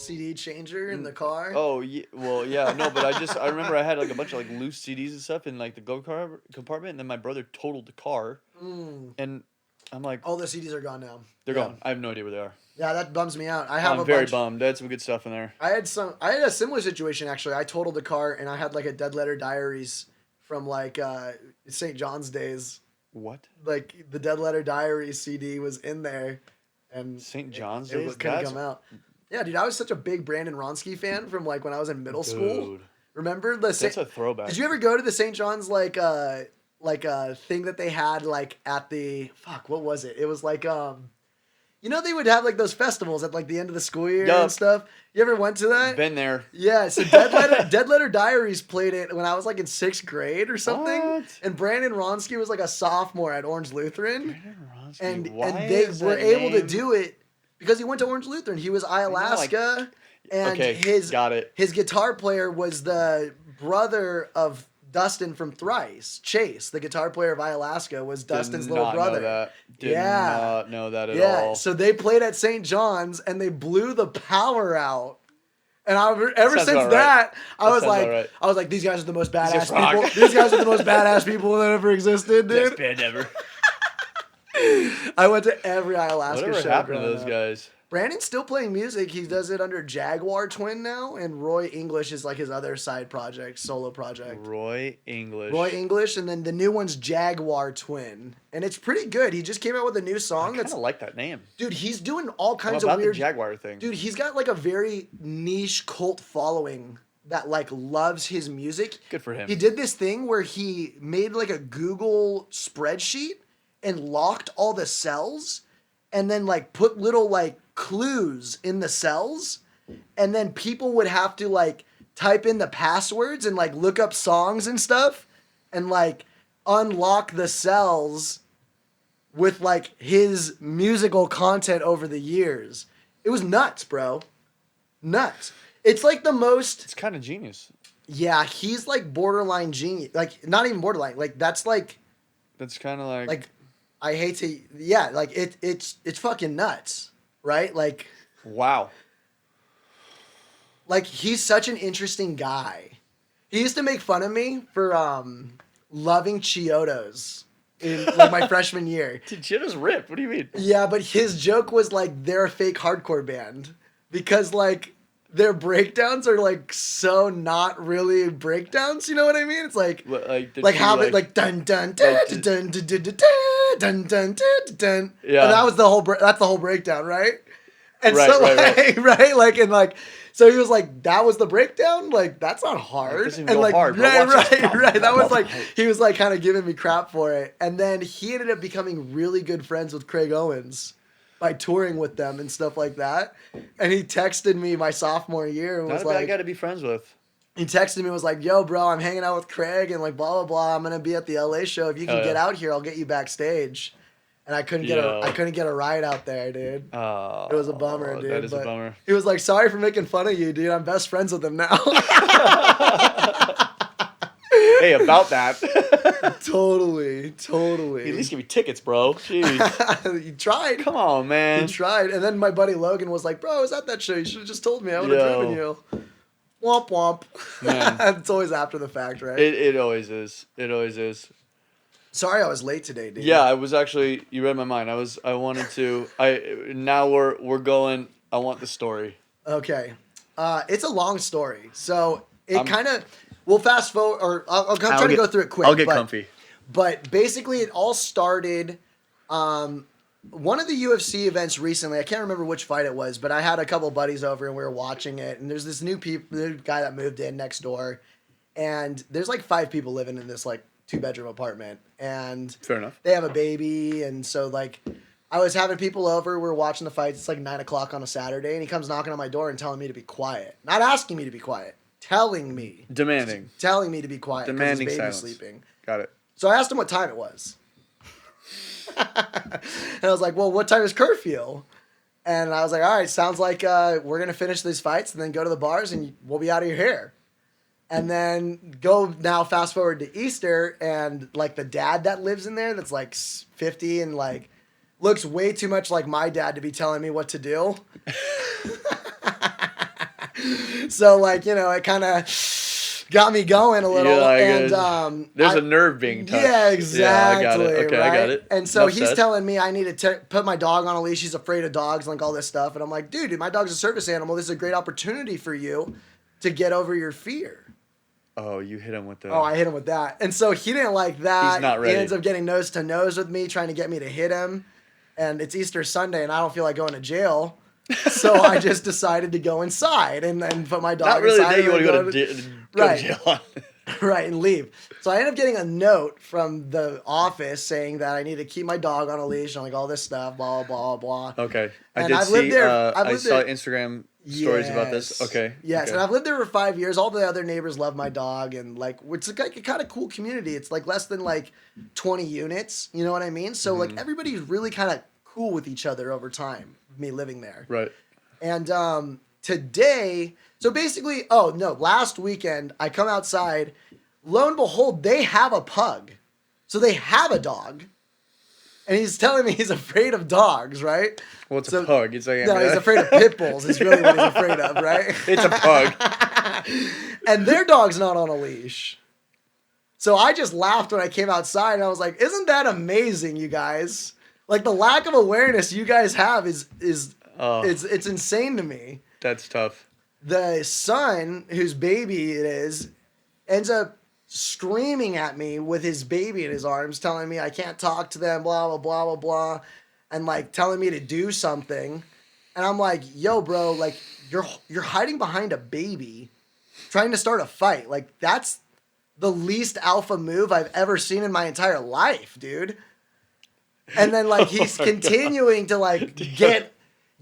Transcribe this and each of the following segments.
CD changer in the car. Oh, yeah, well, yeah, no, but I remember I had like a bunch of like loose CDs and stuff in like the glove compartment, and then my brother totaled the car, and I'm like, All the CDs are gone now. they're gone. I have no idea where they are. Yeah, that bums me out. I have I'm a very bunch. bummed. They had some good stuff in there. I had a similar situation actually. I totaled the car and I had like a Dead Letter Diaries from like St. John's days. What? Like the Dead Letter Diaries CD was in there, and St. John's it days couldn't come out. Yeah, dude, I was such a big Brandon Ronsky fan from like when I was in middle school. Remember the? That's a throwback. Did you ever go to the St. John's like thing that they had like at the what was it? It was like you know they would have like those festivals at like the end of the school year and stuff. You ever went to that? Been there. Yeah, so Dead Letter Diaries played it when I was like in 6th grade or something. What? And Brandon Ronsky was like a sophomore at Orange Lutheran. Brandon Ronsky. And Why they is were that able to name- do it because he went to Orange Lutheran. He was Alaska, and his guitar player was the brother of Dustin from Thrice. Chase, the guitar player of Alaska, was Dustin's little brother. Did not know that at all. Yeah, so they played at St. John's and they blew the power out. And ever since that, I was like, these guys are the most badass people. These guys are the most badass people that ever existed, dude. Best band ever. I went to every Alaska show. Whatever happened to those guys? Brandon's still playing music. He does it under Jaguar Twin now, and Roy English is like his other side project, solo project. Roy English, and then the new one's Jaguar Twin, and it's pretty good. He just came out with a new song. I kind of like that name. Dude, he's doing all kinds of weird the Jaguar thing. Dude, he's got like a very niche cult following that like loves his music. Good for him. He did this thing where he made like a Google spreadsheet and locked all the cells, and then like put little like clues in the cells, and then people would have to like type in the passwords and like look up songs and stuff and like unlock the cells with like his musical content over the years. It was nuts, bro. Nuts. It's like the most... It's kind of genius. Yeah, he's like borderline genius. Like, not even borderline. Like, that's like... That's kind of like... Like, I hate to... Yeah, like, it's fucking nuts. Right? Like... Wow. Like, he's such an interesting guy. He used to make fun of me for loving Chiodos in like my freshman year. Dude, Chiodos ripped. What do you mean? Yeah, but his joke was like they're a fake hardcore band because like their breakdowns are like so not really breakdowns. You know what I mean? It's like have it like dun dun dun dun dun dun dun dun dun dun. Yeah, and that's the whole breakdown, right? And right, like and like. So he was like, that was the breakdown? Like, that's not hard. And like, hard, right. That was like, he was like kind of giving me crap for it. And then he ended up becoming really good friends with Craig Owens by touring with them and stuff like that. And he texted me my sophomore year and was like, I got to be friends with. He texted me and was like, yo, bro, I'm hanging out with Craig and like blah, blah, blah. I'm going to be at the LA show. If you can get out here, I'll get you backstage. And I couldn't get a ride out there, dude. It was a bummer, dude. That is a bummer. He was like, sorry for making fun of you, dude. I'm best friends with him now. Hey, about that. Totally. At least give me tickets, bro. Jeez. You tried. Come on, man. You tried. And then my buddy Logan was like, bro, I was at that show. You should have just told me. I would have driven you. Womp womp. Man. It's always after the fact, right? It always is. It always is. Sorry I was late today, dude. Yeah, I was actually, you read my mind. Now we're going, I want the story. Okay. It's a long story. So we'll fast forward, or I'll try to go through it quick. I'll get comfy. But basically it all started, one of the UFC events recently, I can't remember which fight it was, but I had a couple buddies over and we were watching it. And there's this new guy that moved in next door. And there's like 5 people living in this like 2-bedroom apartment, and fair enough. They have a baby, and so like I was having people over, we're watching the fights. It's like 9:00 on a Saturday, and he comes knocking on my door and telling me to be quiet. Not asking me to be quiet, telling me to be quiet. Demanding his baby's silence. Sleeping. Got it. So I asked him what time it was, and I was like, "Well, what time is curfew?" And I was like, "All right, sounds like we're gonna finish these fights and then go to the bars, and we'll be out of your hair." And then fast forward to Easter, and like the dad that lives in there that's like 50 and like looks way too much like my dad to be telling me what to do. So like, it kind of got me going a little. Yeah, And there's a nerve being touched. Yeah, exactly. Yeah, I got it. Okay, right? I got it. And so Enough he's said. telling me I need to put my dog on a leash. He's afraid of dogs, like all this stuff. And I'm like, dude, my dog's a service animal. This is a great opportunity for you to get over your fear. Oh, you hit him with the... Oh, I hit him with that. And so he didn't like that. He's not ready. He ends up getting nose to nose with me, trying to get me to hit him. And it's Easter Sunday, and I don't feel like going to jail. So I just decided to go inside and put my dog Not really inside. the day you want to go to jail on. Right, and leave. So I ended up getting a note from the office saying that I need to keep my dog on a leash and like all this stuff, blah, blah, blah, blah. Okay. And I've lived there. I saw Instagram stories about this. Okay. Yes, okay. and I've lived there for 5 years. All the other neighbors love my dog, and like it's like a kind of cool community. It's like less than like 20 units. You know what I mean? So like everybody's really kind of cool with each other over time. Me living there. Right. And today, so basically, oh no, last weekend I come outside. Lo and behold, they have a pug. So they have a dog. And he's telling me he's afraid of dogs, right? Well, it's a pug. It's like, no, he's afraid of pit bulls is really what he's afraid of, right? It's a pug. And their dog's not on a leash. So I just laughed when I came outside and I was like, isn't that amazing, you guys? Like the lack of awareness you guys have is it's insane to me. That's tough. The son, whose baby it is, ends up screaming at me with his baby in his arms, telling me I can't talk to them, blah, blah, blah, blah, blah, and like telling me to do something. And I'm like, yo, bro, like you're hiding behind a baby trying to start a fight. Like that's the least alpha move I've ever seen in my entire life, dude. And then like he's continuing to like get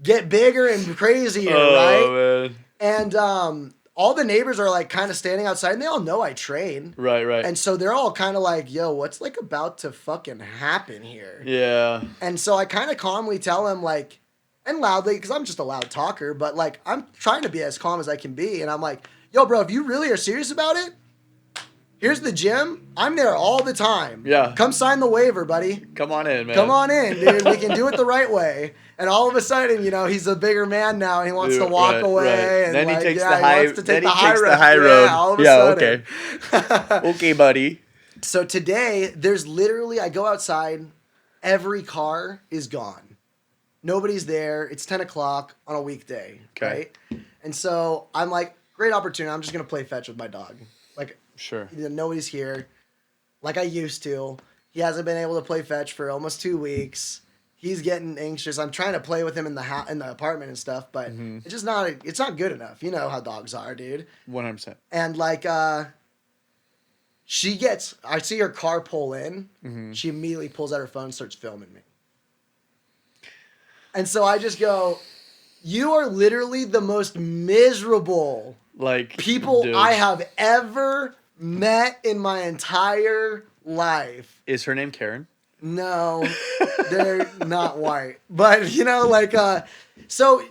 bigger and crazier, right? Man. And all the neighbors are like kind of standing outside and they all know I train. Right. And so they're all kind of like, yo, what's like about to fucking happen here? Yeah. And so I kind of calmly tell him like, and loudly, because I'm just a loud talker, but like I'm trying to be as calm as I can be. And I'm like, yo, bro, if you really are serious about it, here's the gym. I'm there all the time. Yeah. Come sign the waiver, buddy. Come on in, man. Come on in, dude. We can do it the right way. And all of a sudden, he's a bigger man now, and he wants to walk away. Right. And then like, he takes he wants to take the high road. road. Yeah, all of a sudden. Okay. Okay, buddy. So today, there's literally, I go outside, every car is gone. Nobody's there. It's 10 o'clock on a weekday, okay. right? And so I'm like, great opportunity. I'm just going to play fetch with my dog. Like, sure. Nobody's here like I used to. He hasn't been able to play fetch for almost 2 weeks. He's getting anxious. I'm trying to play with him in the apartment and stuff, but it's just it's not good enough. You know how dogs are, dude. 100%. And like, I see her car pull in. She immediately pulls out her phone and starts filming me. And so I just go, you are literally the most miserable people dude. I have ever met in my entire life. Is her name Karen? No, they're not white. But, so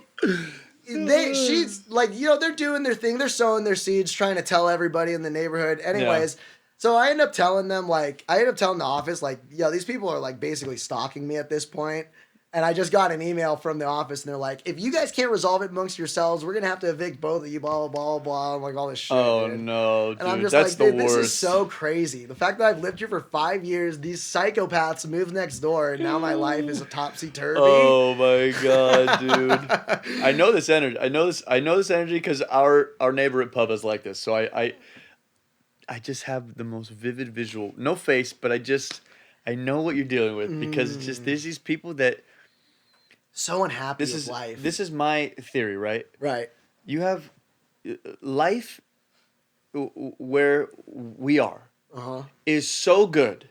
she's like, they're doing their thing. They're sowing their seeds, trying to tell everybody in the neighborhood. Anyways, so I end up telling them, the office, these people are like basically stalking me at this point. And I just got an email from the office, and they're like, if you guys can't resolve it amongst yourselves, we're going to have to evict both of you, blah, blah, blah, blah, like all this shit. Oh, dude. no, dude. And I'm just That's like, dude, the worst. this is so crazy. The fact that I've lived here for 5 years, these psychopaths moved next door, and now my life is a topsy-turvy. Oh, my God, dude. I know this energy. I know this energy because our neighbor at pub is like this. So I just have the most vivid visual. No face, but I know what you're dealing with because it's just, there's these people that... So unhappy with life. This is my theory, right? Right. You have life where we are is so good.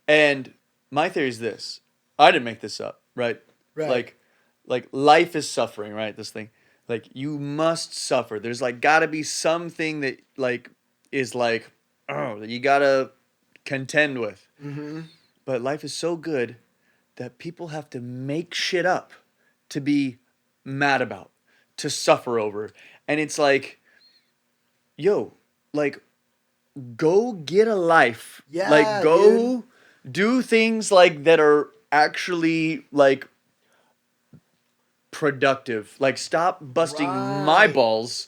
And my theory is this. I didn't make this up, right? Right. Like life is suffering, right? This thing. Like you must suffer. There's gotta be something that is that you gotta contend with. Mm-hmm. But life is so good that people have to make shit up to be mad about, to suffer over. And it's like, yo, go get a life. Yeah, go do things that are actually productive. Stop busting my balls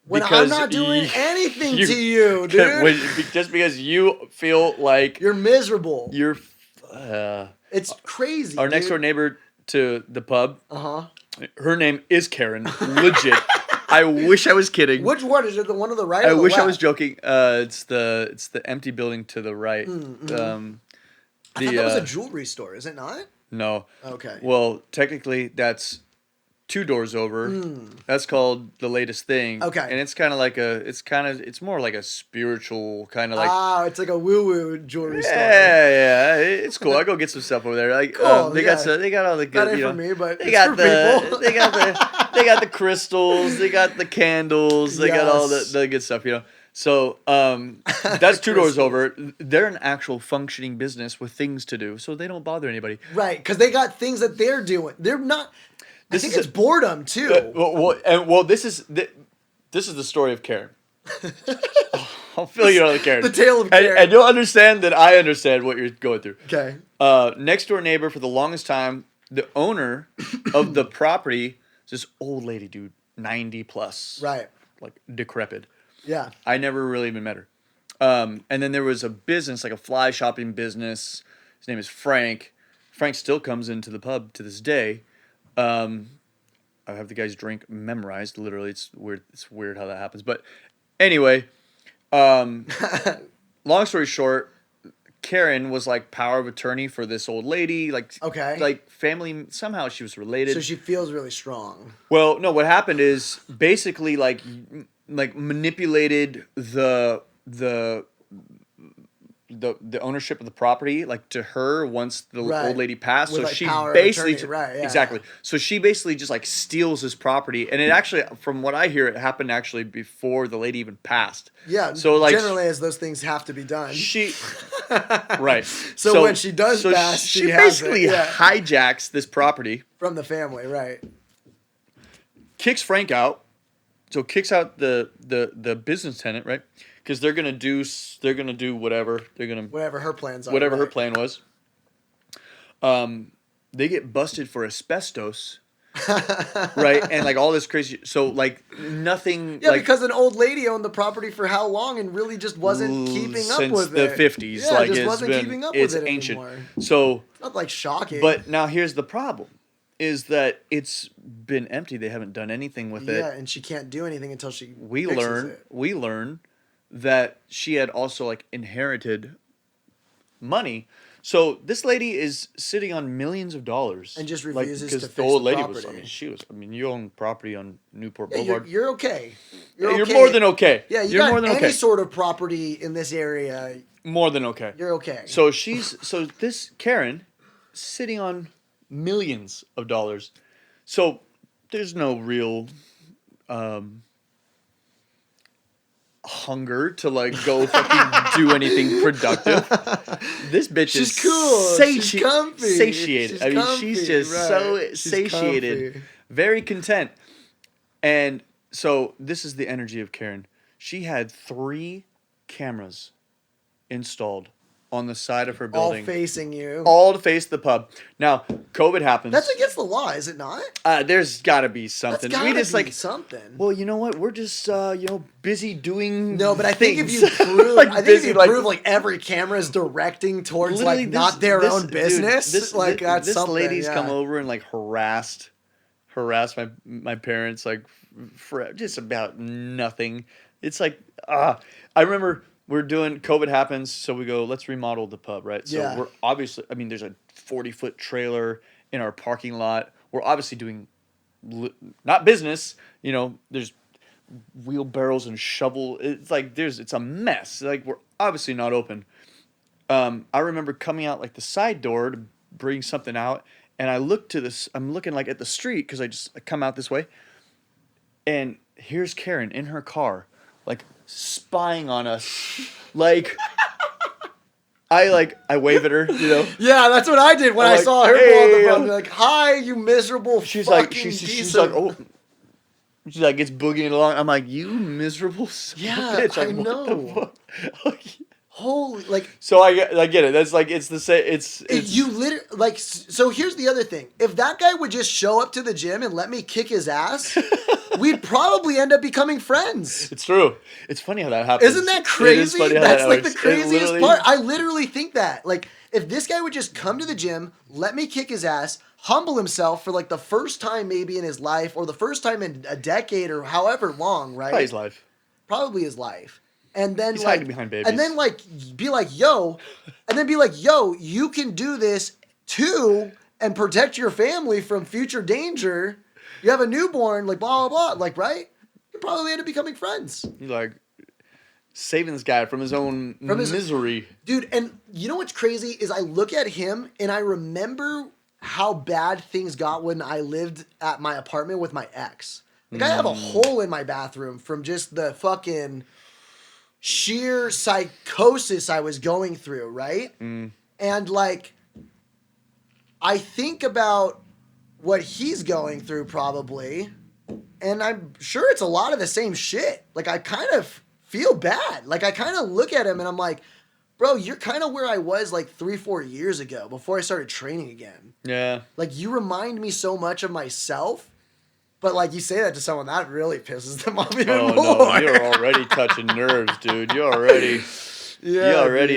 When I'm not doing anything to you, dude. Just because you feel like you're miserable. You're. It's crazy. Our next door neighbor to the pub. Her name is Karen. Legit. I wish I was kidding. Which one is it? The one on the right? I or the wish left? I was joking. It's the empty building to the right. I thought that was a jewelry store. Is it not? No. Okay. Well, technically, that's 2 doors over. That's called The Latest Thing. Okay. And it's kind of like it's more like a spiritual kind of like. It's like a woo-woo jewelry store. Yeah, it's cool. I go get some stuff over there. Like, cool. They got all the good. That ain't for me, but they it's got for the people. they got the crystals. They got the candles. They got all the good stuff. So that's 2 doors over. They're an actual functioning business with things to do, so they don't bother anybody. Right, because they got things that they're doing. They're not. I think it's boredom too. This is the story of Karen. I'll fill you in on the Karen. The tale of Karen. And you'll understand that I understand what you're going through. Okay. Next door neighbor for the longest time, the owner of the property is this old lady, dude, 90 plus. Right. Like decrepit. Yeah. I never really even met her. And then there was a business, like a fly shopping business. His name is Frank. Frank still comes into the pub to this day. I have the guy's drink memorized. Literally, it's weird. It's weird how that happens. But anyway, long story short, Karen was like power of attorney for this old lady. Like, okay. Like family. Somehow she was related. So she feels really strong. Well, no. What happened is basically like manipulated the ownership of the property like to her once the old lady passed. With, so like, she power of basically attorney. Right, yeah, exactly. yeah. So she basically just like steals his property, and it actually, from what I hear, it happened actually before the lady even passed. Yeah. So like generally, as those things have to be done. She right. So when she does pass, she basically hijacks this property from the family, right? Kicks Frank out. So kicks out the business tenant, right? Because they're gonna do whatever whatever her plans are. Whatever her plan was. They get busted for asbestos, right? And like all this crazy. So like nothing. Yeah, like, because an old lady owned the property for how long and really just wasn't keeping up with it. Since the 50s, yeah, like just it's wasn't been, keeping up it's with it ancient. anymore. So it's not like shocking. But now here's the problem. Is that it's been empty. They haven't done anything with it. Yeah, and she can't do anything until she we fixes learn that she had also like inherited money. So this lady is sitting on millions of dollars and just refuses to fix the old the lady property. you own property on Newport Yeah, Boulevard. you're okay. You're more than okay. Yeah, you're got more than any okay. sort of property in this area. More than okay. You're okay. So this Karen sitting on millions of dollars. So there's no real hunger to like go fucking do anything productive. This bitch she's is cool. She's comfy. Satiated. She's just so she's satiated. Comfy. Very content. And so this is the energy of Karen. She had 3 cameras installed on the side of her building. All facing you. All to face the pub. Now, COVID happens. That's against the law, is it not? There's got to be something. That's gotta be something. Well, you know what? We're just busy doing. No, but I think if things. you prove, like I think busy, if you prove like every camera is directing towards literally like not their own dude, business, that's this something. lady's yeah. come over and like harassed my parents like for just about nothing. It's like I remember. We're doing, COVID happens, so we go, let's remodel the pub, right? So we're obviously, there's a 40-foot trailer in our parking lot. We're obviously doing, not business, there's wheelbarrows and shovel. It's like, it's a mess. Like, we're obviously not open. I remember coming out like the side door to bring something out, and I look to this, I'm looking like at the street, because I come out this way, and here's Karen in her car, like, spying on us. Like I wave at her, Yeah, that's what I did when I like, saw her hey, pull out the phone. Like, hi, you miserable she's fucking she's like, oh, she's like, it's boogieing along. I'm like, you miserable son of a bitch. Like, I know. What the fuck? Holy, like. So I get it. That's like, it's the same. It's you literally like. So here's the other thing. If that guy would just show up to the gym and let me kick his ass, we'd probably end up becoming friends. It's true. It's funny how that happens. Isn't that crazy? It is funny how That's that like works. the craziest part. I literally think that. Like, if this guy would just come to the gym, let me kick his ass, humble himself for like the first time maybe in his life, or the first time in a decade, or however long, right? Probably his life. Probably his life. And then He's like, hiding behind babies. and then like be like, yo, you can do this too and protect your family from future danger. You have a newborn, like blah blah blah, like right? You probably end up becoming friends. You're like saving this guy from his own misery. Dude, and you know what's crazy is I look at him and I remember how bad things got when I lived at my apartment with my ex. Like, I have a hole in my bathroom from just the fucking sheer psychosis I was going through, right? And, like, I think about what he's going through probably, and I'm sure it's a lot of the same shit. Like, I kind of feel bad. Like, I kind of look at him and I'm like, bro, you're kind of where I was like 3-4 years ago before I started training again. Yeah. Like, you remind me so much of myself, but like you say that to someone, that really pisses them off even more. No, you're already touching nerves, dude. You're already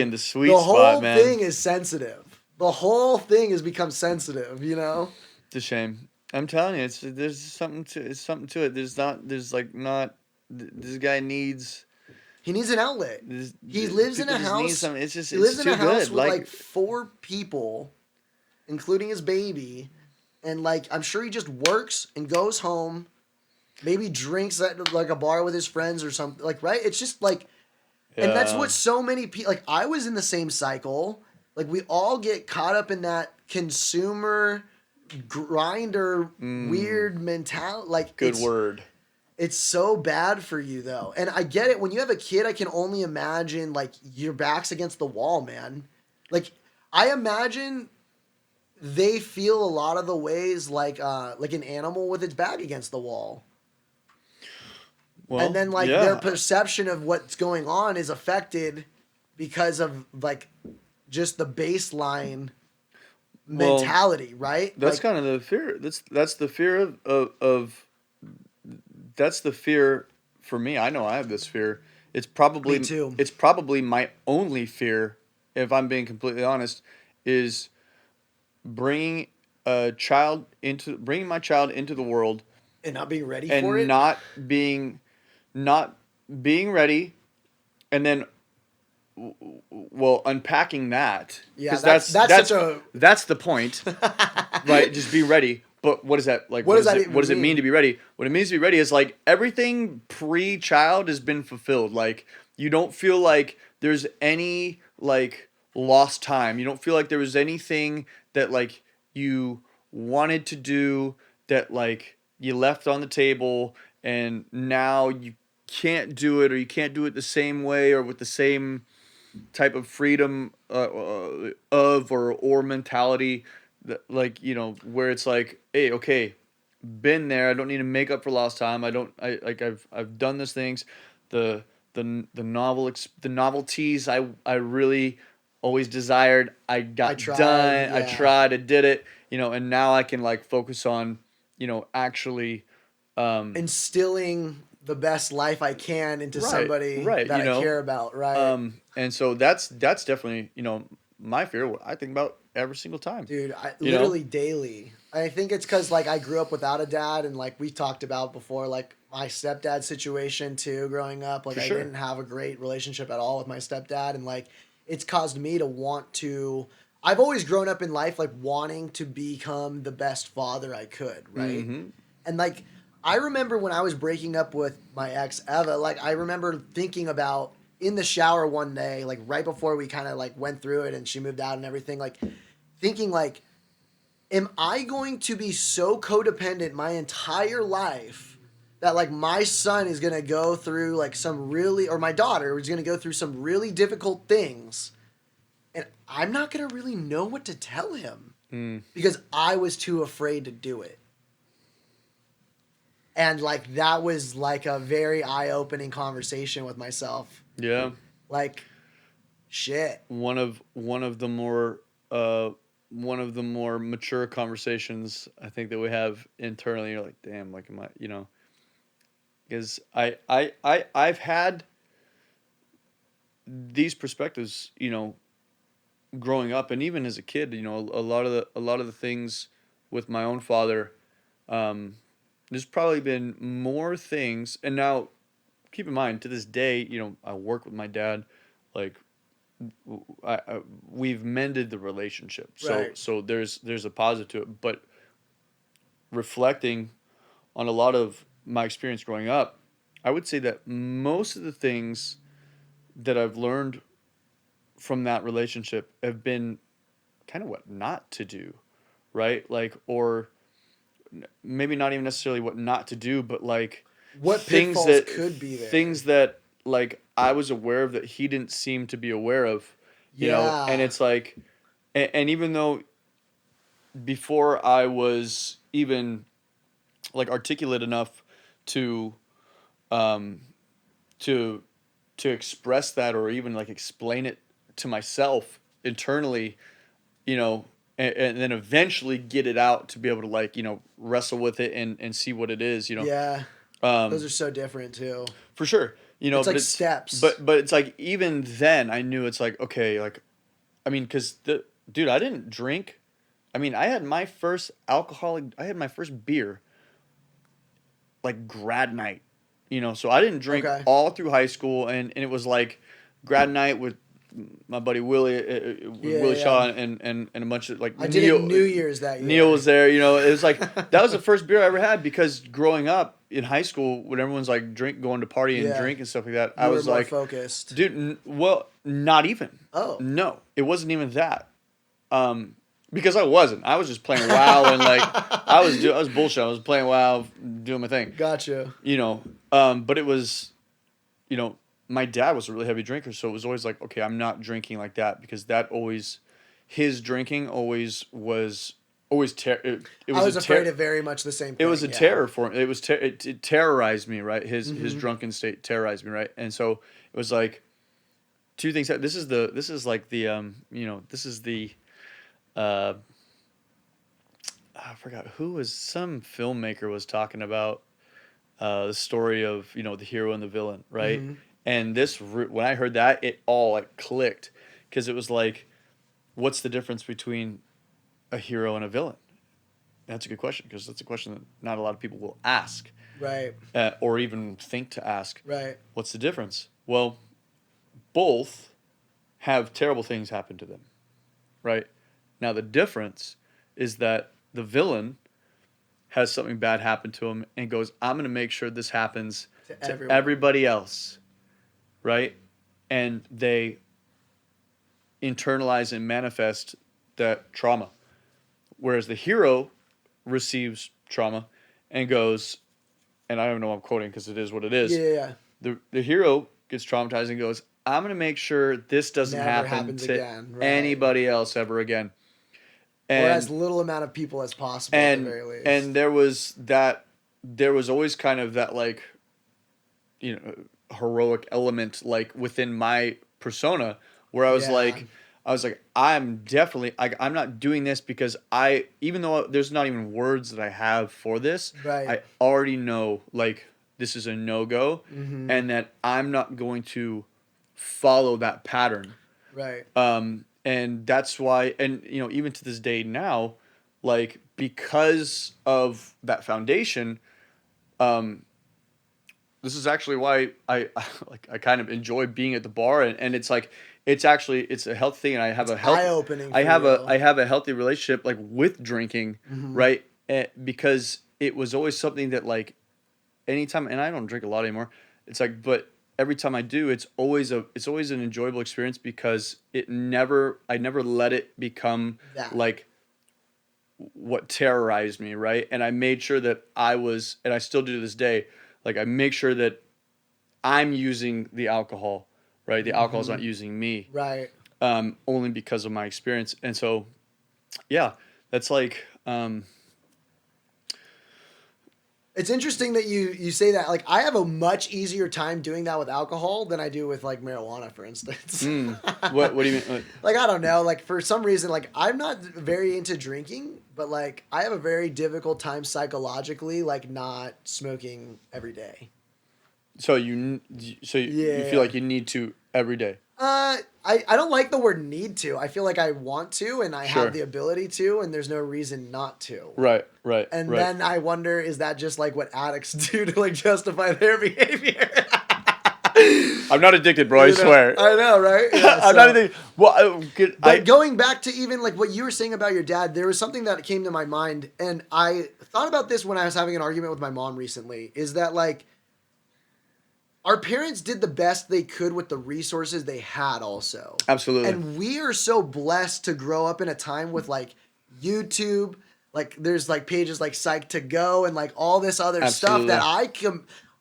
in the sweet spot, man. The whole thing is sensitive. The whole thing has become sensitive, you know? It's a shame. I'm telling you, there's something to it. This guy needs. He needs an outlet. He lives in a house. He lives in a house with like 4 people, including his baby, and like I'm sure he just works and goes home, maybe drinks at like a bar with his friends or something. Like, right? It's just like, and that's what so many people. Like, I was in the same cycle. Like, we all get caught up in that consumer grinder weird mentality. Like, good word. It's so bad for you, though. And I get it. When you have a kid, I can only imagine, like, your back's against the wall, man. Like, I imagine they feel a lot of the ways like an animal with its back against the wall. Well, and then, like, their perception of what's going on is affected because of, like, just the baseline mentality, right? That's like, kind of the fear. That's the fear of that's the fear for me. I know I have this fear. It's probably me too. It's probably my only fear, if I'm being completely honest, is bringing my child into the world and not being ready and for it, not being ready, and then unpacking that. Yeah, that's the point, right? Just be ready. But what is that like? What does it mean to be ready? What it means to be ready is like everything pre-child has been fulfilled. Like, you don't feel like there's any like lost time. You don't feel like there was anything that like you wanted to do that like you left on the table and now you can't do it, or you can't do it the same way or with the same type of freedom or mentality. Like, you know, where it's like, hey, okay, been there. I don't need to make up for lost time. I've done these things. The novelties I really always desired. I tried. Yeah. I tried. I did it. You know, and now I can like focus on, you know, actually instilling the best life I can into somebody that I care about. Right. And so that's definitely, you know, my fear. I think about every single time, dude. Literally daily. I think it's because like I grew up without a dad, and like we talked about before, like my stepdad situation too. Growing up, like I didn't have a great relationship at all with my stepdad, and like it's caused me to want to. I've always grown up in life like wanting to become the best father I could, right? Mm-hmm. And like I remember when I was breaking up with my ex Eva, like I remember thinking about in the shower one day, like right before we kind of like went through it and she moved out and everything, like thinking like, am I going to be so codependent my entire life that like my son is going to go through like or my daughter is going to go through some really difficult things, and I'm not going to really know what to tell him because I was too afraid to do it. And like that was like a very eye-opening conversation with myself. Yeah. Like, shit. One of the more mature conversations I think that we have internally. You're like, damn, like am I, you know, because I've had these perspectives, you know, growing up and even as a kid, you know, a lot of the things with my own father, there's probably been more things. And now, keep in mind, to this day, you know, I work with my dad, like we've mended the relationship. So Right. there's a positive to it. But reflecting on a lot of my experience growing up, I would say that most of the things that I've learned from that relationship have been kind of what not to do, right? Like, or maybe not even necessarily what not to do, but like What things pitfalls that could be there? things that like I was aware of that he didn't seem to be aware of, you know. And Yeah. it's like, and even though before I was even like articulate enough to um to to express that or even like explain it to myself internally, you know, and then eventually get it out to be able to like, you know, wrestle with it and see what it is, you know. Yeah. Those Um, are so different too. for sure, you know, It's like steps. but it's like even then I knew it's like, okay, like, I mean, cause dude, I didn't drink. I mean, I had my first beer like grad night, you know, so I didn't drink Okay. all through high school, and it was like grad night with my buddy Willie, Yeah, Willie yeah. Shaw, and a bunch of like I did it New Year's that year. Neil was there, you know. It was like that was the first beer I ever had because growing up in high school when everyone's like going to party and Yeah. drink and stuff like that, You I were was more like, focused. dude, well, not even. Oh. No, it wasn't even that. Because I wasn't. I was just playing WoW and like I was bullshit. I was playing WoW, doing my thing. Gotcha. You know, but it was, you know, my dad was a really heavy drinker, so it was always like, okay, I'm not drinking like that because that always, his drinking always was always it I was was afraid of very much the same thing. it was a yeah. terror for him. It was it terrorized me, right? His Mm-hmm. drunken state terrorized me, right? And so it was like two things. This is like the you know, this is the uh I forgot who was, some filmmaker was talking about the story of, you know, the hero and the villain, right? Mm-hmm. And when I heard that, it all like clicked because it was like, what's the difference between a hero and a villain? And that's a good question because that's a question that not a lot of people will ask, Right. or even think to ask. Right. What's the difference? Well, both have terrible things happen to them, right? Now the difference is that the villain has something bad happen to him and goes, I'm going to make sure this happens to everyone. everybody else, right? And they internalize and manifest that trauma. Whereas the hero receives trauma and goes, and I don't know what I'm quoting because it is what it is. Yeah. The hero gets traumatized and goes, I'm going to make sure this doesn't Never happen happens to again, right. anybody else ever again. Or And, as little amount of people as possible at the very least. and there was always kind of that like, you know, heroic element like within my persona where I was like, I'm definitely I'm not doing this because even though there's not even words that I have for this, Right. I already know like this is a no-go, Mm-hmm. and that I'm not going to follow that pattern. Right. And that's why, and you know, even to this day now, like because of that foundation, this is actually why I like I kind of enjoy being at the bar, and it's like it's a healthy thing, and I have eye-opening. I have a healthy relationship like with drinking, Mm-hmm. right? Because it was always something that like anytime, and I don't drink a lot anymore. It's like, but every time I do, it's always an enjoyable experience because I never let it become That. like what terrorized me, right? And I made sure that and I still do to this day, like I make sure that I'm using the alcohol, right? The alcohol's not using me, Right. only because of my experience. And so, yeah, that's like, It's interesting that you say that. Like, I have a much easier time doing that with alcohol than I do with like marijuana, for instance. what do you mean? Like, I don't know. Like, for some reason, like I'm not very into drinking, but like I have a very difficult time psychologically, like not smoking every day. So you Yeah. feel like you need to every day. I don't like the word need to. I feel like I want to and I Sure. have the ability to, and there's no reason not to. Right. And then I wonder, is that just like what addicts do to like justify their behavior? I'm not addicted, bro. I swear. I know, right? Yeah, I'm not addicted. Well, but going back to even like what you were saying about your dad, there was something that came to my mind, and I thought about this when I was having an argument with my mom recently. Is that like our parents did the best they could with the resources they had, also. Absolutely. And we are so blessed to grow up in a time with like YouTube, like there's like pages like Psych to Go and like all this other stuff that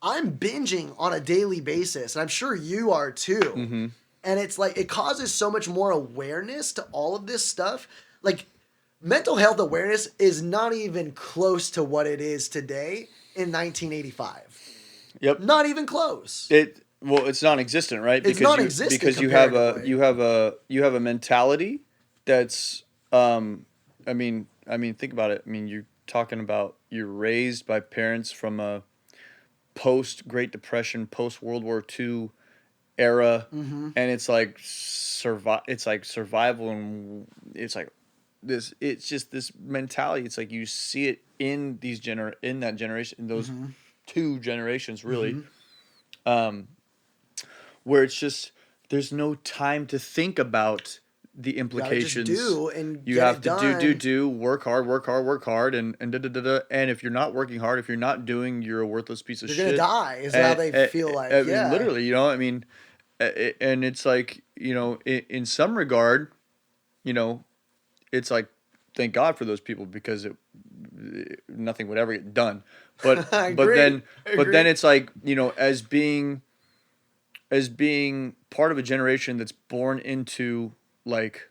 I'm binging on a daily basis, and I'm sure you are too. Mm-hmm. And it's like it causes so much more awareness to all of this stuff. Like mental health awareness is not even close to what it is today in 1985. Yep. Not even close. It's non-existent, right? It's non-existent because you have a mentality that's I mean think about it. I mean, you're talking about you're raised by parents from a post Great Depression, post World War II era, and it's like survival, and it's like this. It's just this mentality. It's like you see it in in that generation, in those two generations, really, where it's just there's no time to think about the implications. You have to do work hard, and and if you're not working hard, if you're not doing, you're a worthless piece of shit. You're gonna die is how they feel like. I mean, literally, you know. I mean, and it's like, you know, in some regard, you know, it's like thank God for those people, because nothing would ever get done. But then it's like, you know, as being part of a generation that's born into like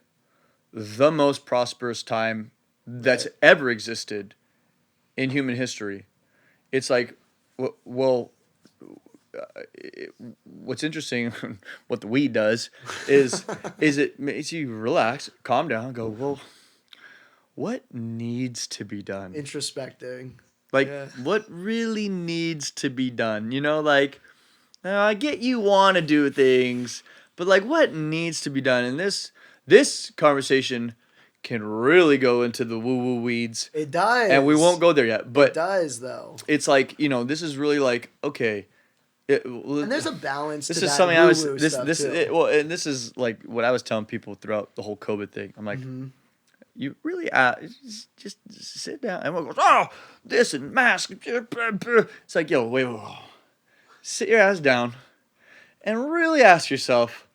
the most prosperous time that's ever existed in human history. It's like, well, what's interesting, what the weed does is it makes you relax, calm down, go, well, what needs to be done? Introspecting. Like, what really needs to be done? You know, like, I get you want to do things, but like, what needs to be done? And this conversation can really go into the woo-woo weeds. It does. And we won't go there yet. But it does, though. It's like, you know, this is really like, okay. And there's a balance this to is that something woo-woo stuff, too. well, and this is like what I was telling people throughout the whole COVID thing. I'm like, you really just sit down. And everyone goes, oh, this and mask. It's like, yo, wait. Sit your ass down and really ask yourself,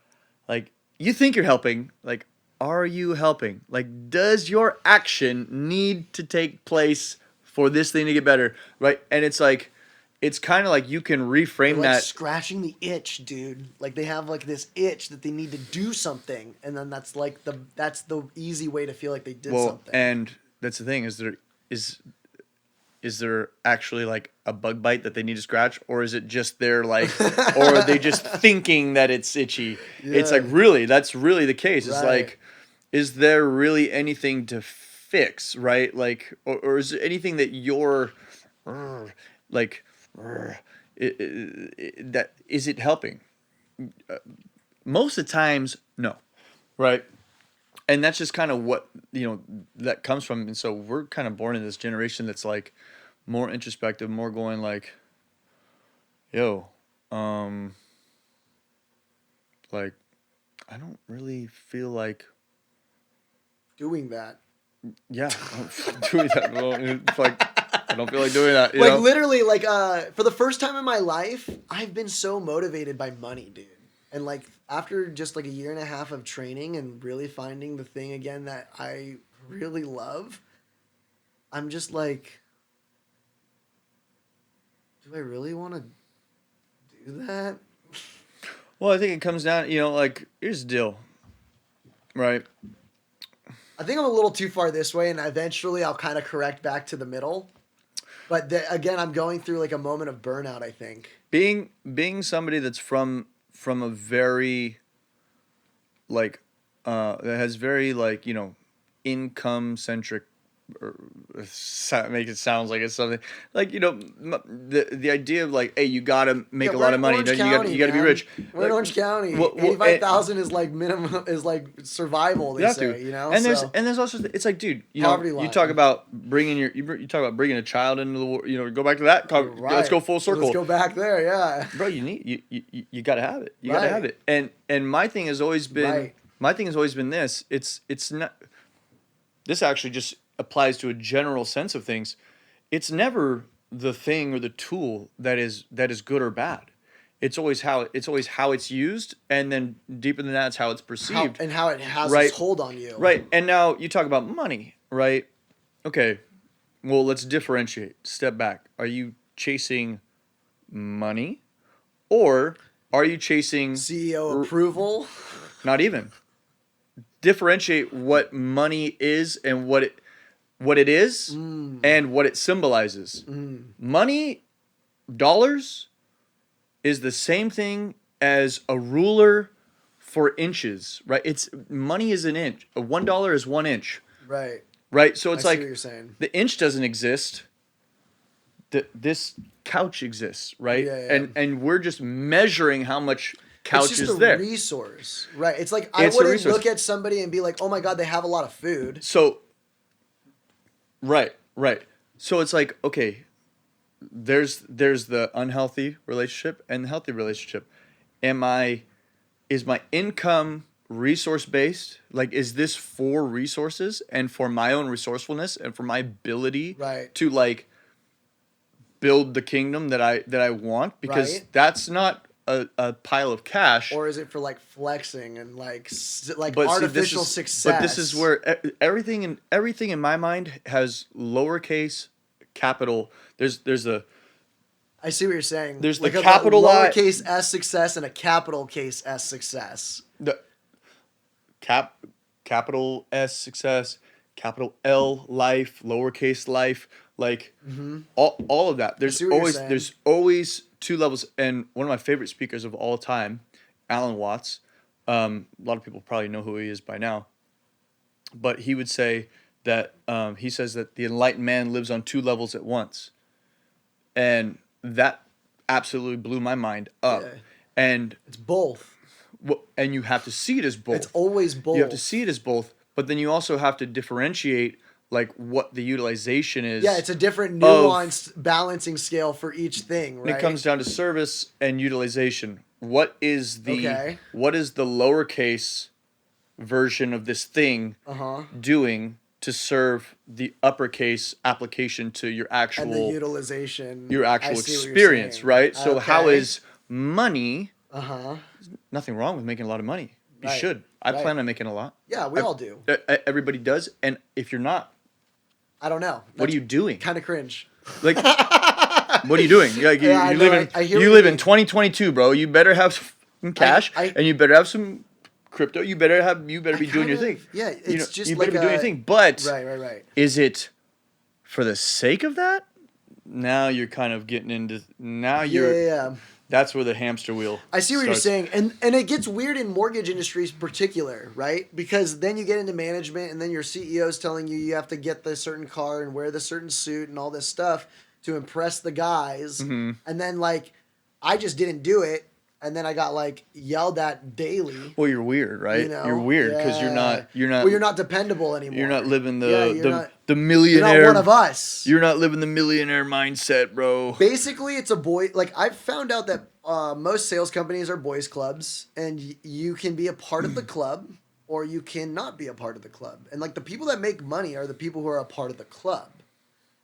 like, you think you're helping, like, are you helping? Like, does your action need to take place for this thing to get better, right? And it's like, it's kind of like you can reframe They're like that. Scratching the itch, dude. Like they have like this itch that they need to do something, and then that's the easy way to feel like they did something. And that's the thing, is there actually like a bug bite that they need to scratch, or is it just they're like, or are they just thinking that it's itchy? Yeah. It's like, really, that's really the case. It's like, is there really anything to fix, right? Like, or is there anything that you're like, that is it helping? Most of the times, no, right? And that's just kind of what, you know, that comes from. And so we're kind of born in this generation that's like more introspective, more going like, yo, like, I don't really feel like doing that. Yeah, doing that. Well, it's like, I don't feel like doing that. You like know? Literally, like for the first time in my life, I've been so motivated by money, dude. And like after just like a year and a half of training and really finding the thing again that I really love, I'm just like, do I really want to do that? Well, I think it comes down, you know, like, here's the deal, right? I think I'm a little too far this way, and eventually I'll kind of correct back to the middle. But again, I'm going through like a moment of burnout, I think. Being somebody that's from a very, like, that has very, like, you know, income-centric make it sound like it's something like, the idea of like, hey, you gotta make a we're lot in of money, Orange then County, you gotta be man. rich. We're in Like, Orange County. well, 85,000 is like minimum, is like survival. They you have say, to. you know. And So there's also, it's like, dude, poverty you line. talk about bringing you talk about bringing a child into the world. Go back to that. Right. Let's go full circle. Let's go back there. Yeah. Bro, you gotta have it. You gotta Right. have it. And my thing has always been Right. this. It's not. This actually just applies to a general sense of things. It's never the thing or the tool that is good or bad. It's always how it's used, and then deeper than that, it's how it's perceived. How it has Right. its hold on you. Right. And now you talk about money, right? Okay. Well, let's differentiate. Step back. Are you chasing money, or are you chasing CEO approval. not even? Differentiate what money is and what it is and what it symbolizes. Money, dollars, is the same thing as a ruler for inches, right? Money is an inch. $1 is 1 inch, Right. right? So I it's see like what you're saying. the inch doesn't exist. This couch exists, right? Yeah. And we're just measuring how much couch It's is just a there. resource, right? It's like I It's a wouldn't resource. look at somebody and be like, "Oh my God, they have a lot of food." So, right. So it's like, okay, there's the unhealthy relationship and the healthy relationship. Is my income resource based? Like, is this for resources and for my own resourcefulness and for my ability Right. to like build the kingdom that I want? Because Right. that's not a pile of cash. Or is it for like flexing and like But see, artificial success? But this is where everything in my mind has lowercase capital. There's a I see what you're saying. There's the like capital I- lowercase s success and a capital case s success. the capital S success, capital L life, lowercase life, like all of that. see what you're saying. There's always two levels. And one of my favorite speakers of all time, Alan Watts. A lot of people probably know who he is by now, but he would say that he says that the enlightened man lives on two levels at once, and that absolutely blew my mind up. Yeah. And It's both. and you have to see it as both. It's always both. You have to see it as both, but then you also have to differentiate like what the utilization is. Yeah, it's a different nuanced balancing scale for each thing, right? When it comes down to service and utilization, what is the Okay. lowercase version of this thing doing to serve the uppercase application to your actual and the utilization. your I actual see what you're experience, saying. right? So how Okay. is money? Uh-huh. Nothing wrong with making a lot of money. You Right. should. I Right. plan on making a lot. Yeah, we all do. Everybody does, and if you're not, I don't know. what are you doing? Kind of cringe. Like, what are you doing? Like, Yeah, I you know, live I in hear you what live you in mean. 2022, bro. You better have some cash, I- and you better have some crypto. You better be doing your thing. Yeah, it's just you like better be doing your thing. But Right. is it for the sake of that? Now you're kind of getting into Yeah. That's where the hamster wheel. I see what starts. you're saying, and it gets weird in mortgage industries particular, right? Because then you get into management, and then your CEO's telling you have to get this certain car and wear the certain suit and all this stuff to impress the guys, and then like I just didn't do it, and then I got like yelled at daily. Well, you're weird, right? You know? You're weird because you're not. Well, you're not dependable anymore. You're not living the you're not, the You're millionaire. not one of us. You're not living the millionaire mindset, bro. Basically, it's a boy. Like I've found out that most sales companies are boys clubs, and you can be a part of the club, or you cannot be a part of the club. And like the people that make money are the people who are a part of the club.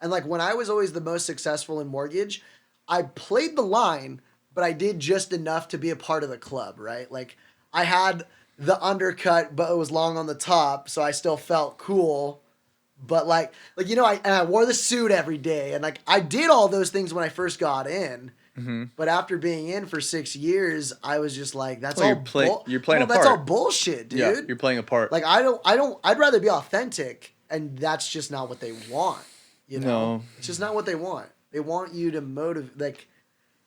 And like when I was always the most successful in mortgage, I played the line, but I did just enough to be a part of the club, right? Like I had the undercut, but it was long on the top, so I still felt cool. But like I wore the suit every day, and like I did all those things when I first got in. But after being in for 6 years, I was just like, "That's Well, all you're playing a That's all part. bullshit, dude." Yeah, you're playing a part. Like I'd rather be authentic, and that's just not what they want. You know, No. it's just not what they want. They want you to motivate. Like,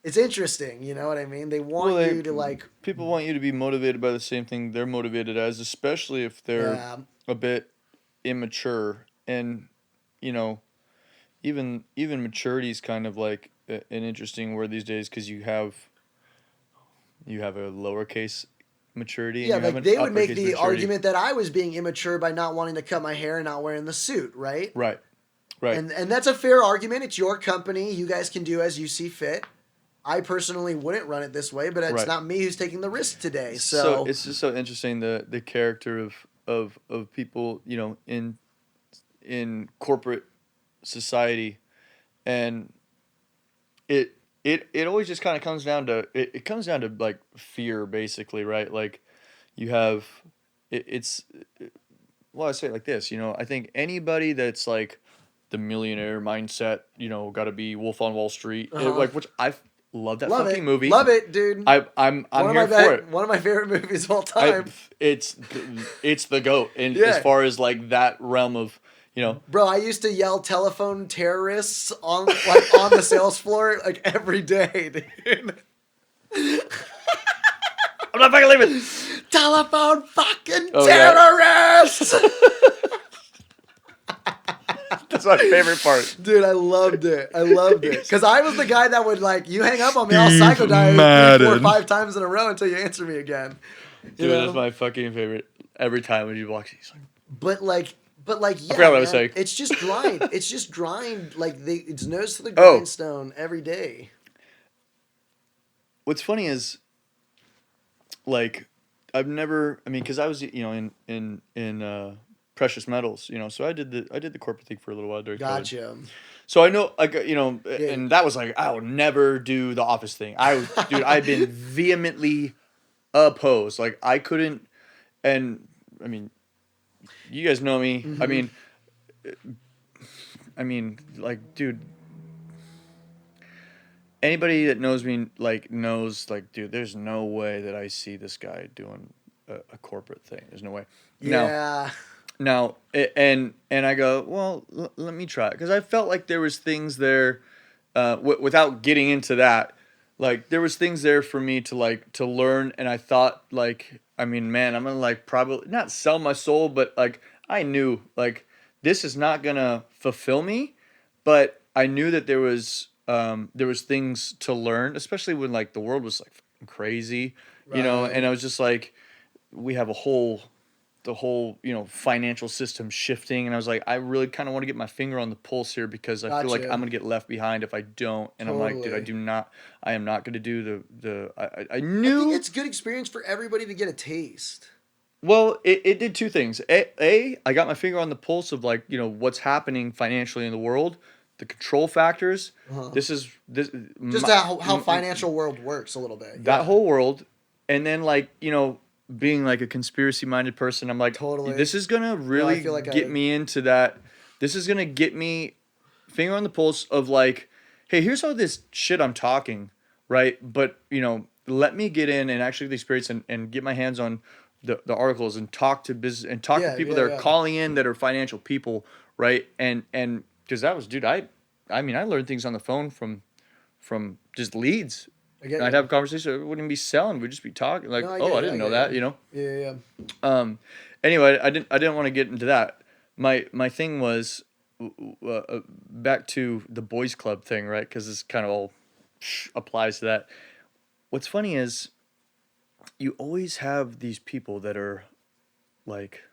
it's interesting. You know what I mean? They want you to like. People want you to be motivated by the same thing they're motivated as, especially if they're Yeah. a bit immature. And you know, even maturity is kind of like an interesting word these days because you have a lowercase maturity and Yeah, you have like an they would make uppercase the maturity. argument that I was being immature by not wanting to cut my hair and not wearing the suit, right? Right. Right. And that's a fair argument. It's your company. You guys can do as you see fit. I personally wouldn't run it this way, but it's Right. not me who's taking the risk today. So So it's just so interesting the character of people, you know, in corporate society, and it always just kind of comes down to it comes down to like fear basically, right? Like you have it's well, I say it like this, you know, I think anybody that's like the millionaire mindset, you know, got to be Wolf on Wall Street, like which I love that love fucking it, movie. love it, dude. I'm one here of for it. One of my favorite movies of all time. It's the GOAT, and Yeah. as far as like that realm of, you know, Bro, I used to yell telephone terrorists on on the sales floor like every day, dude. I'm not fucking leaving. Telephone fucking Oh, yeah. terrorists! That's my favorite part. Dude, I loved it. I loved it. Because I was the guy that would like, you hang up on me, I'll Steve psycho dial you 3, 4, Madden. 5 times in a row until you answer me again. Dude, that's my fucking favorite. Every time when you walk, he's like, But yeah, forgot what I was man, saying. it's just grind. It's just grind. Like it's nose to the Oh. grindstone every day. what's funny is, like, I've never. I mean, because I was, you know, in precious metals, you know, so I did the corporate thing for a little while during COVID. Gotcha. So I know, like, you know, Yeah. and that was like, I will never do the office thing. Dude, I've been vehemently opposed. Like, I couldn't, and I mean, you guys know me. Mm-hmm. I mean, like, dude, anybody that knows me, like, knows, like, dude, there's no way that I see this guy doing a corporate thing. There's no way. Yeah. Now, and I go, well, let me try it. Because I felt like there was things there, without getting into that, like, there was things there for me to learn. And I thought, like, I mean, man, I'm going to, like, probably not sell my soul, but, like, I knew, like, this is not going to fulfill me. But I knew that there was things to learn, especially when, like, the world was, like, crazy, you know, Right. and I was just like, we have the whole, you know, financial system shifting, and I was like, I really kind of want to get my finger on the pulse here because I feel like Gotcha. I'm gonna get left behind if I don't. And I'm like, dude, I am not gonna do I knew. I think it's good experience for everybody to get a taste. Well, it did two things. I got my finger on the pulse of, like, you know, what's happening financially in the world, the control factors. Just how financial world works a little bit. That whole world, and then, like, you know, being like a conspiracy minded person, I'm like, Totally. this is gonna really feel like get me into that. This is gonna get me finger on the pulse of, like, hey, here's how this shit I'm talking, right? But, you know, let me get in and actually get the experience and get my hands on the articles and talk to business and talk to people that are calling in that are financial people, right? And because that was, dude, I mean, I learned things on the phone from just leads. I'd have a conversation. I wouldn't even be selling. We'd just be talking. Like, I didn't know that. You know. Yeah. Anyway, I didn't want to get into that. My thing was back to the boys club thing, right? Because this kind of all applies to that. What's funny is, you always have these people that are, like,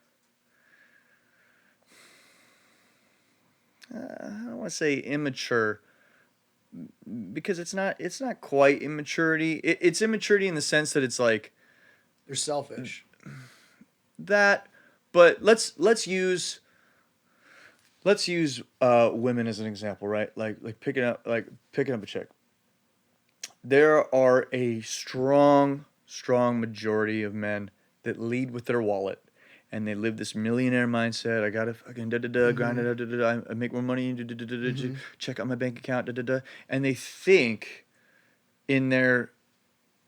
I don't want to say immature, because it's not quite immaturity. It's immaturity in the sense that it's like, They're selfish. that, but let's use women as an example, right? Like picking up a chick. There are a strong majority of men that lead with their wallet, and they live this millionaire mindset. I gotta fucking grind, I make more money, check out my bank account, and they think, in their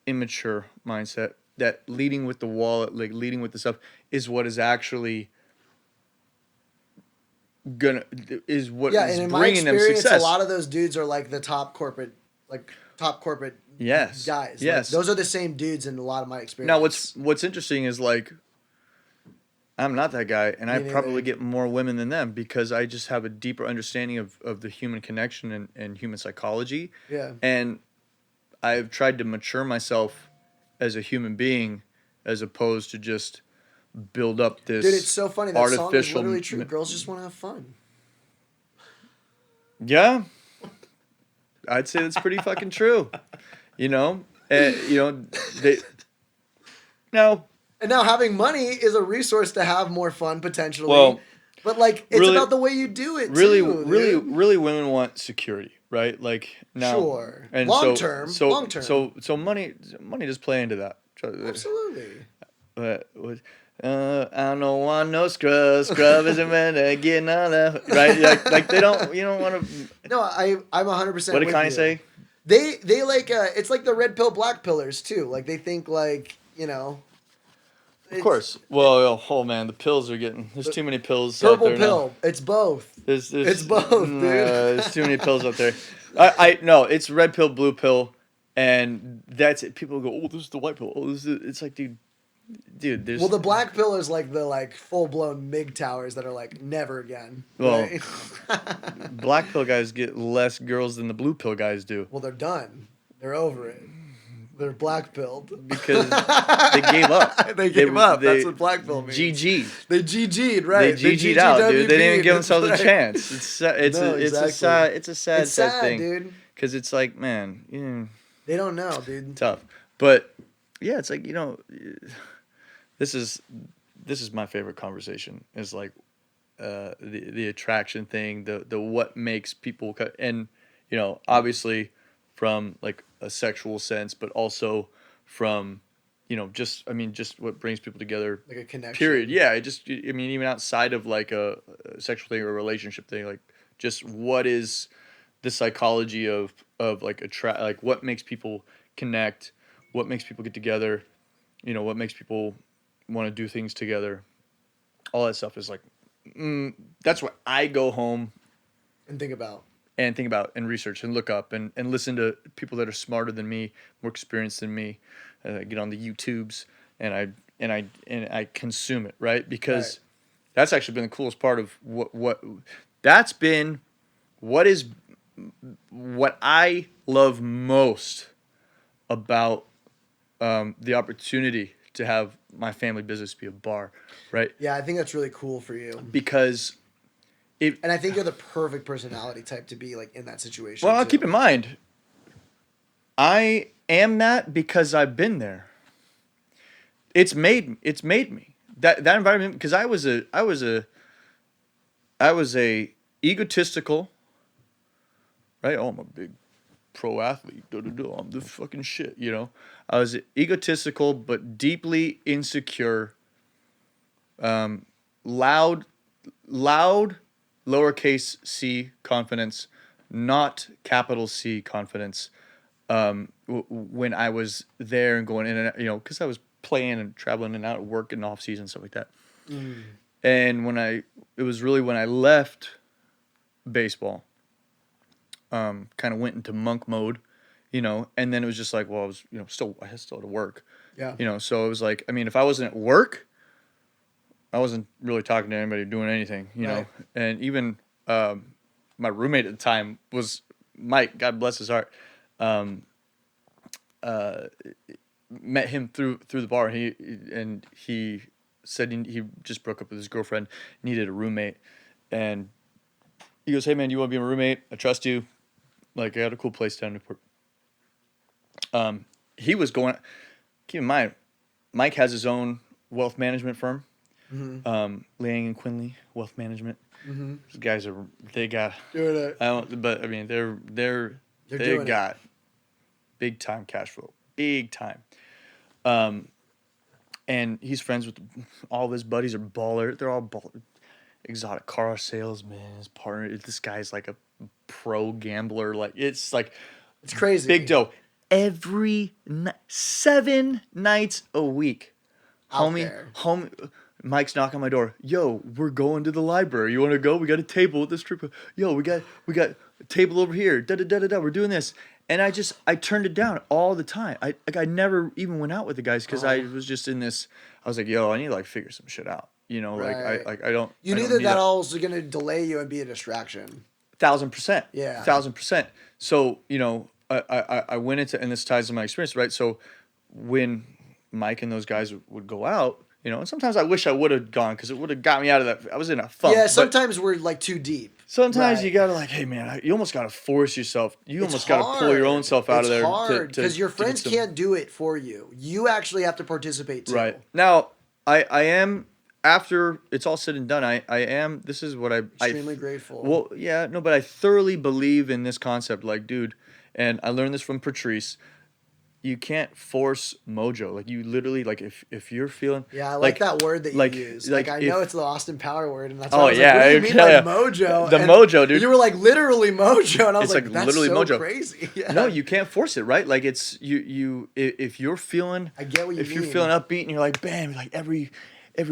immature mindset, that leading with the wallet, like leading with the stuff, is what is actually And in my bringing them experience, success. a lot of those dudes are like the top corporate Yes. guys. Yes. Like, those are the same dudes in a lot of my experience. Now, what's interesting is, like, I'm not that guy, and I Me probably neither. get more women than them because I just have a deeper understanding of the human connection and human psychology. Yeah. And I've tried to mature myself as a human being as opposed to just build up this Dude, it's so funny. That song is artificial literally true. Girls just want to have fun. Yeah, I'd say that's pretty fucking true. You know, they no. And now having money is a resource to have more fun potentially. Well, but like it's really- about the way you do it Really, too. really, Dude. really, women want security, right? Like now, Sure. and Long so, term, so, long term. so money does play into that. Absolutely. I don't want no scrub. Scrub isn't meant to get none of right. Like they don't. You don't want to. No, I'm 100%. What did with Kanye you. say? They like it's like the red pill, black pillars too. Like they think like Of course. Well, oh man, the pills are getting. There's too many pills out purple there pill. It's both. There's It's both, dude. There's too many pills out there. I no, it's red pill, blue pill, and that's it. People go, oh, this is the white pill. Oh, this is. It's like, dude. There's. Well, the black pill is like the full blown MIG towers that are like never again. Well, right? black pill guys get less girls than the blue pill guys do Well, they're done. They're over it. They're black pilled because they gave up. They gave up. That's what black pill means. GG. They GG'd, right? They GG'd out, dude. They didn't even give That's themselves right. a chance. It's a sad It's sad, thing, dude. because it's like, man, They don't know, dude. tough. But yeah, it's like, this is my favorite conversation. Is like the attraction thing, the what makes people and obviously from like a sexual sense, but also from just what brings people together. Like a connection. Period. Yeah, even outside of like a sexual thing or a relationship thing, like just what is the psychology of like like what makes people connect, what makes people get together, what makes people want to do things together. All that stuff is like that's what I go home And think about. and research and look up and listen to people that are smarter than me, more experienced than me. Get on the YouTubes and I consume it, right? Because that's actually been the coolest part of what I love most about the opportunity to have my family business be a bar, right? Yeah, I think that's really cool for you. Because And I think you're the perfect personality type to be like in that situation. well, too. keep in mind, I am that because I've been there. It's made me that environment, because I was a egotistical, right? Oh, I'm a big pro athlete. I'm the fucking shit. I was egotistical but deeply insecure. Loud, lowercase c confidence, not capital C confidence. When I was there and going in and out, because I was playing and traveling in and out of work and off season, stuff like that. And it was really when I left baseball, kind of went into monk mode, and then it was just like, well, I was, I had still to work. Yeah. So it was like, if I wasn't at work, I wasn't really talking to anybody, doing anything, Right. And even my roommate at the time was Mike, God bless his heart. Met him through the bar. He said he just broke up with his girlfriend, needed a roommate, and he goes, "Hey man, you want to be my roommate? I trust you. Like, I got a cool place down in Newport." He was going. Keep in mind, Mike has his own wealth management firm. Liang and Quinley Wealth Management. These guys they got. Doing it. I don't, but I mean they doing got big time cash flow, big time. And he's friends with all of his buddies are baller. They're all exotic car salesman. His partner, this guy's like a pro gambler. Like it's crazy. big dough. Every 7 nights a week, Out there. homie. Mike's knocking on my door. Yo, we're going to the library. You want to go? We got a table at this trip. Yo, we got a table over here. Da da da da da. We're doing this, and I turned it down all the time. I never even went out with the guys because I was just in this. I was like, yo, I need to figure some shit out. You know, Right. I don't. You I knew don't that need all was going to delay you and be a distraction. 1,000%. Yeah. 1,000%. So, you know, I went into, and this ties to my experience, right? So when Mike and those guys would go out, you know, and sometimes I wish I would have gone because it would have got me out of that. I was in a funk. Yeah, but sometimes we're like too deep. sometimes Right. you gotta like, hey man, you almost gotta force yourself. You It's almost gotta pull your own hard. self out It's of there. hard because your to get friends some- can't do it for you. You actually have to participate too. Right. Now, I am, after it's all said and done, I am, this is what Extremely grateful. Well, yeah, no, but I thoroughly believe in this concept. Like, dude, and I learned this from Patrice. You can't force Mojo. Like, you literally, like, if you're feeling. Yeah, I like that word that you use. Like I know it's the Austin Power word, and that's why I was like, what do you mean by Mojo? The and Mojo, dude. You were like, literally Mojo, and I was It's like, like that's literally so Mojo. crazy. Yeah. No, you can't force it, right? Like, it's you if you're feeling, I get what you if mean. you're feeling upbeat and you're like, bam, like every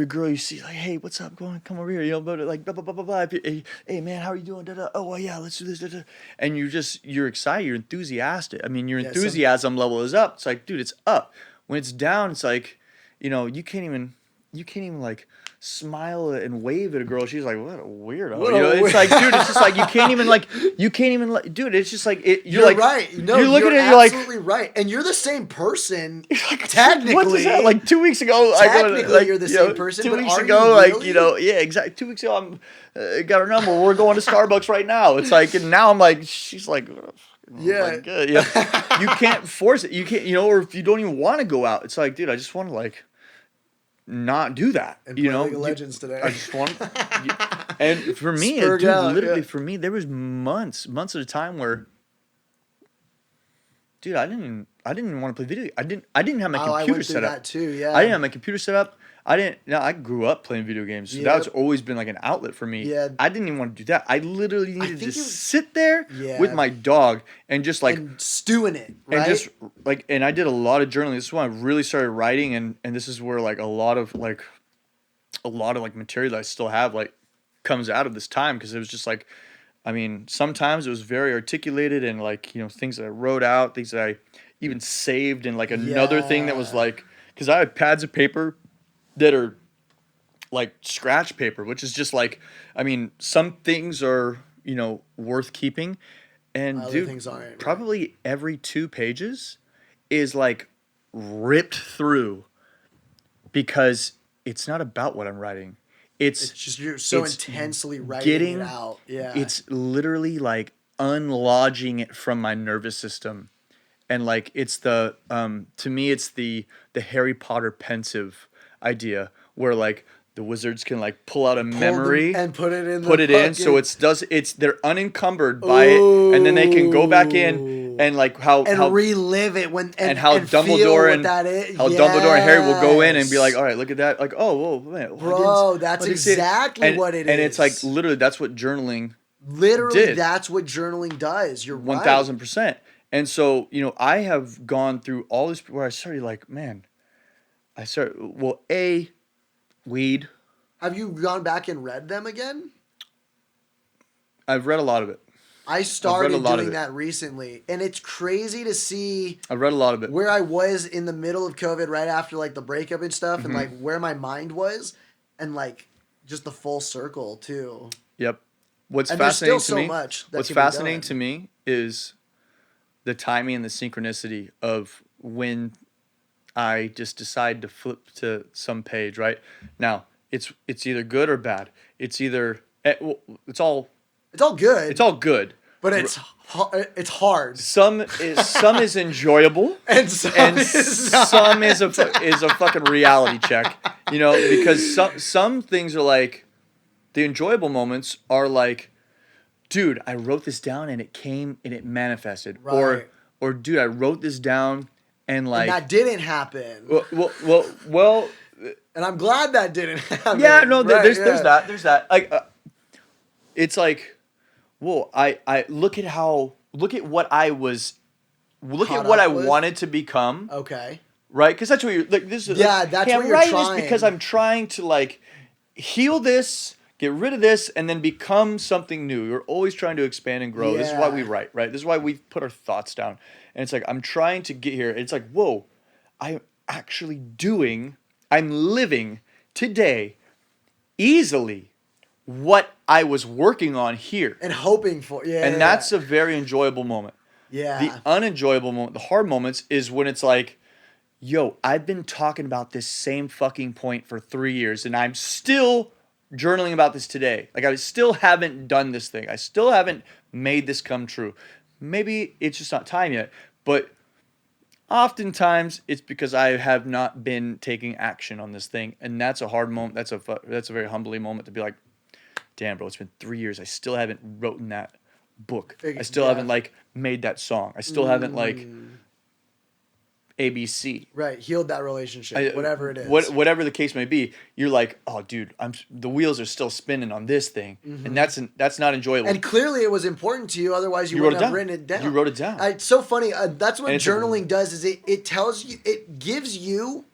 girl you see, like, hey, what's up? Come over here, you know, but like, blah blah blah blah blah. Hey man, how are you doing? Da, da. Oh well, yeah, let's do this. Da, da. And you're excited, you're enthusiastic. I mean, your enthusiasm level is up. It's like, dude, it's up. When it's down, it's like, you know, you can't even like smile and wave at a girl. She's like, what a weirdo. What you know, a it's like, dude, it's just like you can't even dude, it's just like you're like, right. No, you're looking you're at it, you're like, absolutely right. And you're the same person. like, Technically, what is that? Like 2 weeks ago, technically you're the same person. 2 but weeks are ago, you like, really? you know, yeah, exactly. 2 weeks ago, I'm got her number. We're going to Starbucks right now. It's like, and now I'm like, she's like, oh, Yeah. like, good. Yeah. You can't force it. You can't, you know, or if you don't even want to go out, it's like, dude, I just want to like not do that. And you play know, League of Legends today. I just want. And for me, Spurred dude, out, literally yeah. for me, there was months at a time where, dude, I didn't even want to play video. I didn't have my I computer went through set up. that too. Yeah. I didn't have my computer set up. I grew up playing video games. So Yep. that's always been like an outlet for me. Yeah. I didn't even want to do that. I literally needed to think just sit there Yeah. with my dog and just like, and stew in it, right? and just like, and I did a lot of journaling. This is when I really started writing, and this is where like a lot of like material that I still have like comes out of this time, because it was just like, I mean, sometimes it was very articulated and like, you know, things that I wrote out, things that I even saved, and like another thing that was Yeah. like, because I have pads of paper that are like scratch paper, which is just like, I mean, some things are, you know, worth keeping, and Other dude, things aren't, right? probably every 2 pages is like ripped through, because it's not about what I'm writing. It's just you're so it's intensely writing getting it out. Yeah. It's literally like unlodging it from my nervous system, and like it's the to me it's the Harry Potter pensive idea, where like the wizards can like pull out a memory and put it in. so they're unencumbered by it, and then they can go back in and like how relive it when and how feel Dumbledore what and that is. how Dumbledore and Harry will go in and be like, Yes. all right, look at that, like, oh, whoa, man, Bro, that's exactly what it and it's like is. literally that's what journaling Literally, did. that's what journaling does. You're right. 1,000%. And so, you know, I have gone through all this where I started like, man, weed. Have you gone back and read them again? I've read a lot of it. I started lot of doing it. that recently, and it's crazy to see I've read a lot of it. where I was in the middle of COVID, right after like the breakup and stuff, Mm-hmm. and like where my mind was, and like just the full circle too. Yep. What's And there's fascinating still to so me, much that what's can be fascinating done. to me is the timing and the synchronicity of when I just decide to flip to some page, right? Now, it's either good or bad. It's either it's all It's all good, good. but it's hard, Some is enjoyable, and some and is not. some is a fucking reality check, you know, because some things are like, the enjoyable moments are like, dude, I wrote this down and it came and it manifested, Right. or dude, I wrote this down and like, And that didn't happen. well, And I'm glad that didn't happen. yeah, no, Right, there's yeah. there's that like, it's like, whoa, I look at what I was, look Caught at what up I with? wanted to become. Okay. Right, because that's what you're like. This is Yeah, that's hey, what I'm you're writing trying. this because I'm trying to like heal this, get rid of this, and then become something new. You're always trying to expand and grow. This is why we Yeah. write, right? This is why we put our thoughts down. And it's like, I'm trying to get here. It's like, whoa, I'm living today easily what I was working on here. And hoping for. Yeah. And that's a very enjoyable moment. Yeah. The unenjoyable moment, the hard moments, is when it's like, yo, I've been talking about this same fucking point for 3 years and I'm still journaling about this today. Like, I still haven't done this thing. I still haven't made this come true. Maybe it's just not time yet. But oftentimes it's because I have not been taking action on this thing. And that's a hard moment. That's a very humbling moment to be like, damn, bro, it's been 3 years. I still haven't written that book. I still haven't, like, made that song. I still haven't, like, ABC. Right, healed that relationship, whatever it is. Whatever the case may be, you're like, oh, dude, the wheels are still spinning on this thing, and that's not enjoyable. And clearly, it was important to you. Otherwise, you wouldn't have written it down. You wrote it down. It's so funny. That's what journaling does. Is it tells you, it gives you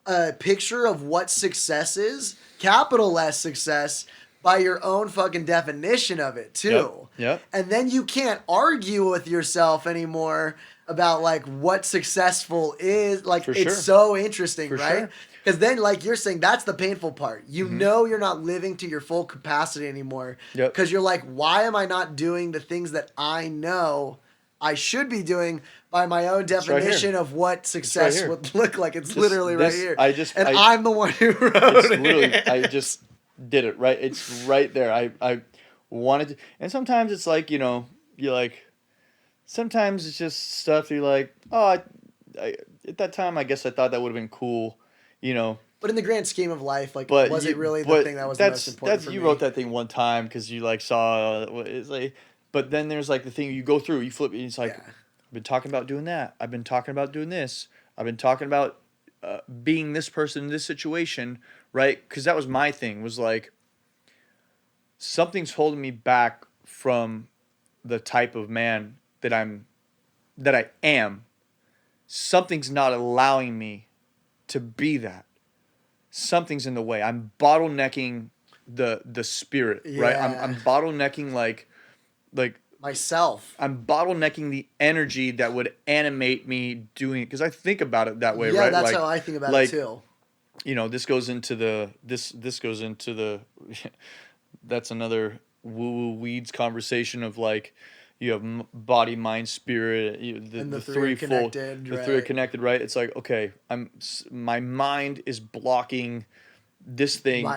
a picture of what success is, capital S success, by your own fucking definition of it too. Yep. And then you can't argue with yourself anymore about like what successful is. Like, it's so interesting, right? Because then, like you're saying, that's the painful part. You know you're not living to your full capacity anymore. Because you're like, why am I not doing the things that I know I should be doing by my own definition of what success would look like? It's literally right here. I'm the one who wrote it. Literally, I just did it, right? It's right there. I wanted to, and sometimes it's like, you know, you're like, sometimes it's just stuff you're like, oh, I at that time I guess I thought that would have been cool, you know. But in the grand scheme of life, like, was it really the thing that was the most important for me? You wrote that thing one time because you like saw it's like, but then there's like the thing you go through, you flip it, and it's like, I've been talking about doing that. I've been talking about doing this. I've been talking about being this person in this situation, right? Because that was my thing, was like, something's holding me back from the type of man that I am. Something's not allowing me to be that. Something's in the way. I'm bottlenecking the spirit, right? I'm bottlenecking like myself. I'm bottlenecking the energy that would animate me doing it, because I think about it that way, right? Yeah, that's how I think about it too. You know, this goes into the that's another woo-woo weeds conversation of like, you have body, mind, spirit, the three connected, the three are connected, right? It's like, okay, my mind is blocking this thing,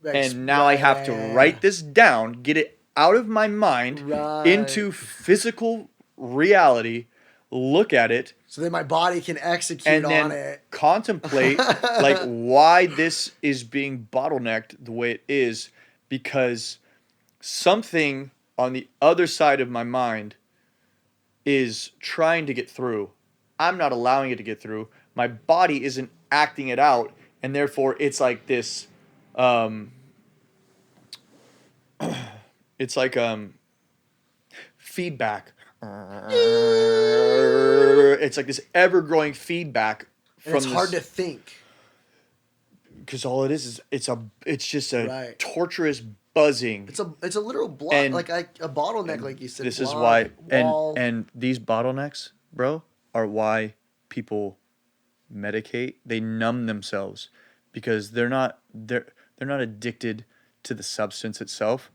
and now I have to write this down, get it out of my mind into physical reality, look at it, so that my body can execute and on then it, contemplate like why this is being bottlenecked the way it is, because something on the other side of my mind is trying to get through. I'm not allowing it to get through. My body isn't acting it out, and therefore it's like this it's like feedback. It's like this ever-growing feedback from it's hard to think, because all it is it's just a torturous buzzing. It's a literal block, like a bottleneck, like you said. This is why, and these bottlenecks, bro, are why people medicate. They numb themselves because they're not addicted to the substance itself.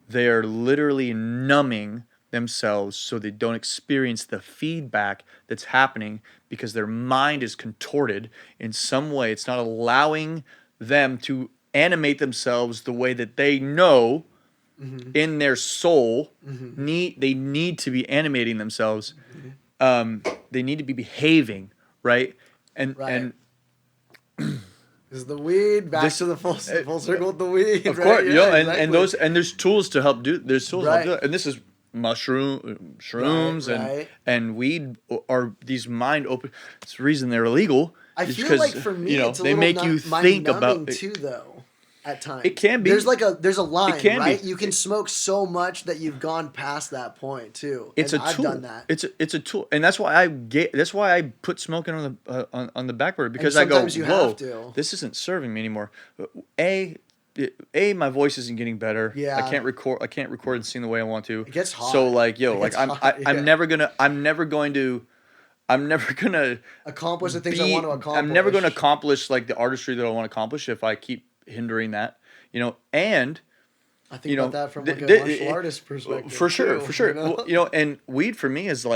They are literally numbing themselves so they don't experience the feedback that's happening, because their mind is contorted in some way. It's not allowing them to animate themselves the way that they know in their soul they need to be animating themselves. They need to be behaving, right? And is the weed back to the full circle with the weed? Of course, exactly. and there's tools to help do. There's tools to help do it. And this is shrooms and weed are these mind open. It's the reason they're illegal. I feel like for me, it's a they little make you think about it too, though. At times, it can be. There's a line, right? You can smoke so much that you've gone past that point too. It's a tool. I've done that. It's a tool, and that's why I put smoking on the back burner, because I go, whoa, this isn't serving me anymore. My voice isn't getting better. Yeah. I can't record and sing the way I want to. It gets hot. So like, I'm never going to accomplish the things I want to accomplish. I'm never going to accomplish like the artistry that I want to accomplish if I keep hindering that. and I think about that from like a martial artist perspective. For sure, too, for sure. you know? Well, and weed for me was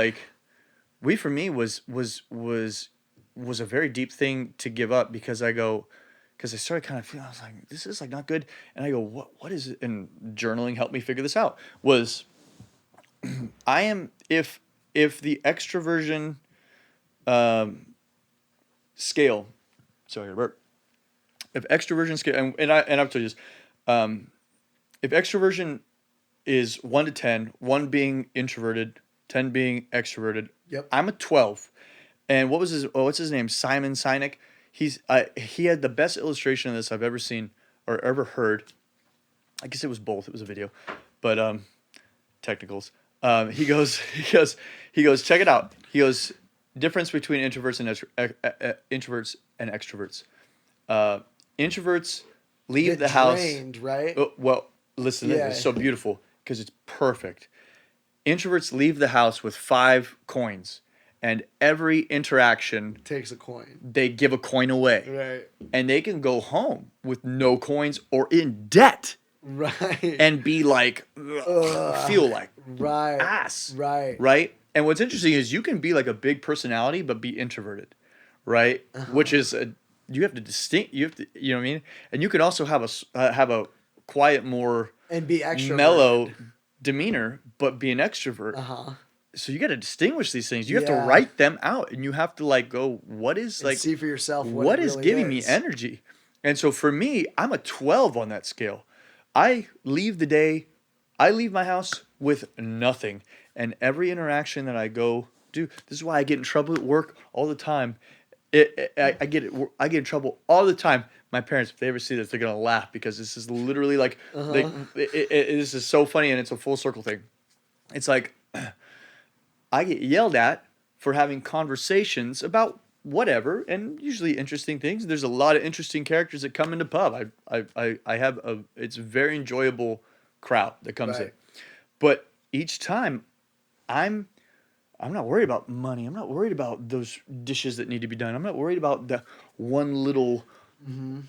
a very deep thing to give up because I started kind of feeling, I was like, this is like not good. And I go, what is it? And journaling helped me figure this out. If the extroversion scale, sorry, I burp. If extroversion scale, and I've told you this, if extroversion is 1 to 10, 1 being introverted, 10 being extroverted, Yep. I'm a 12. And what's his name? Simon Sinek. He had the best illustration of this I've ever seen or ever heard. I guess it was both. It was a video, but technicals. He goes, check it out. He goes, difference between introverts and extroverts. Introverts leave the house. Drained, right? Well, listen, this is so beautiful because it's perfect. Introverts leave the house with 5 coins, and every interaction Takes a coin. they give a coin away, Right. and they can go home with no coins or in debt, Right. and be like, feel like right. ass, Right. And what's interesting is you can be like a big personality but be introverted, right? Which is you have to, you know what I mean? And you can also have a quiet, more And be extroverted. mellow demeanor, but be an extrovert. Uh-huh. So you got to distinguish these things. You have Yeah. to write them out, and you have to like go, what is And like, see for yourself what it is really giving me is. energy? And so for me, I'm a 12 on that scale. I leave my house with nothing, and every interaction that I go do. This is why I get in trouble at work all the time. I get in trouble all the time. My parents, if they ever see this, they're gonna laugh because this is literally like, this is so funny, and it's a full circle thing. It's like I get yelled at for having conversations about whatever, and usually interesting things. There's a lot of interesting characters that come into pub. I have it's a very enjoyable crowd that comes in, Right. but each time I'm not worried about money. I'm not worried about those dishes that need to be done. I'm not worried about the one little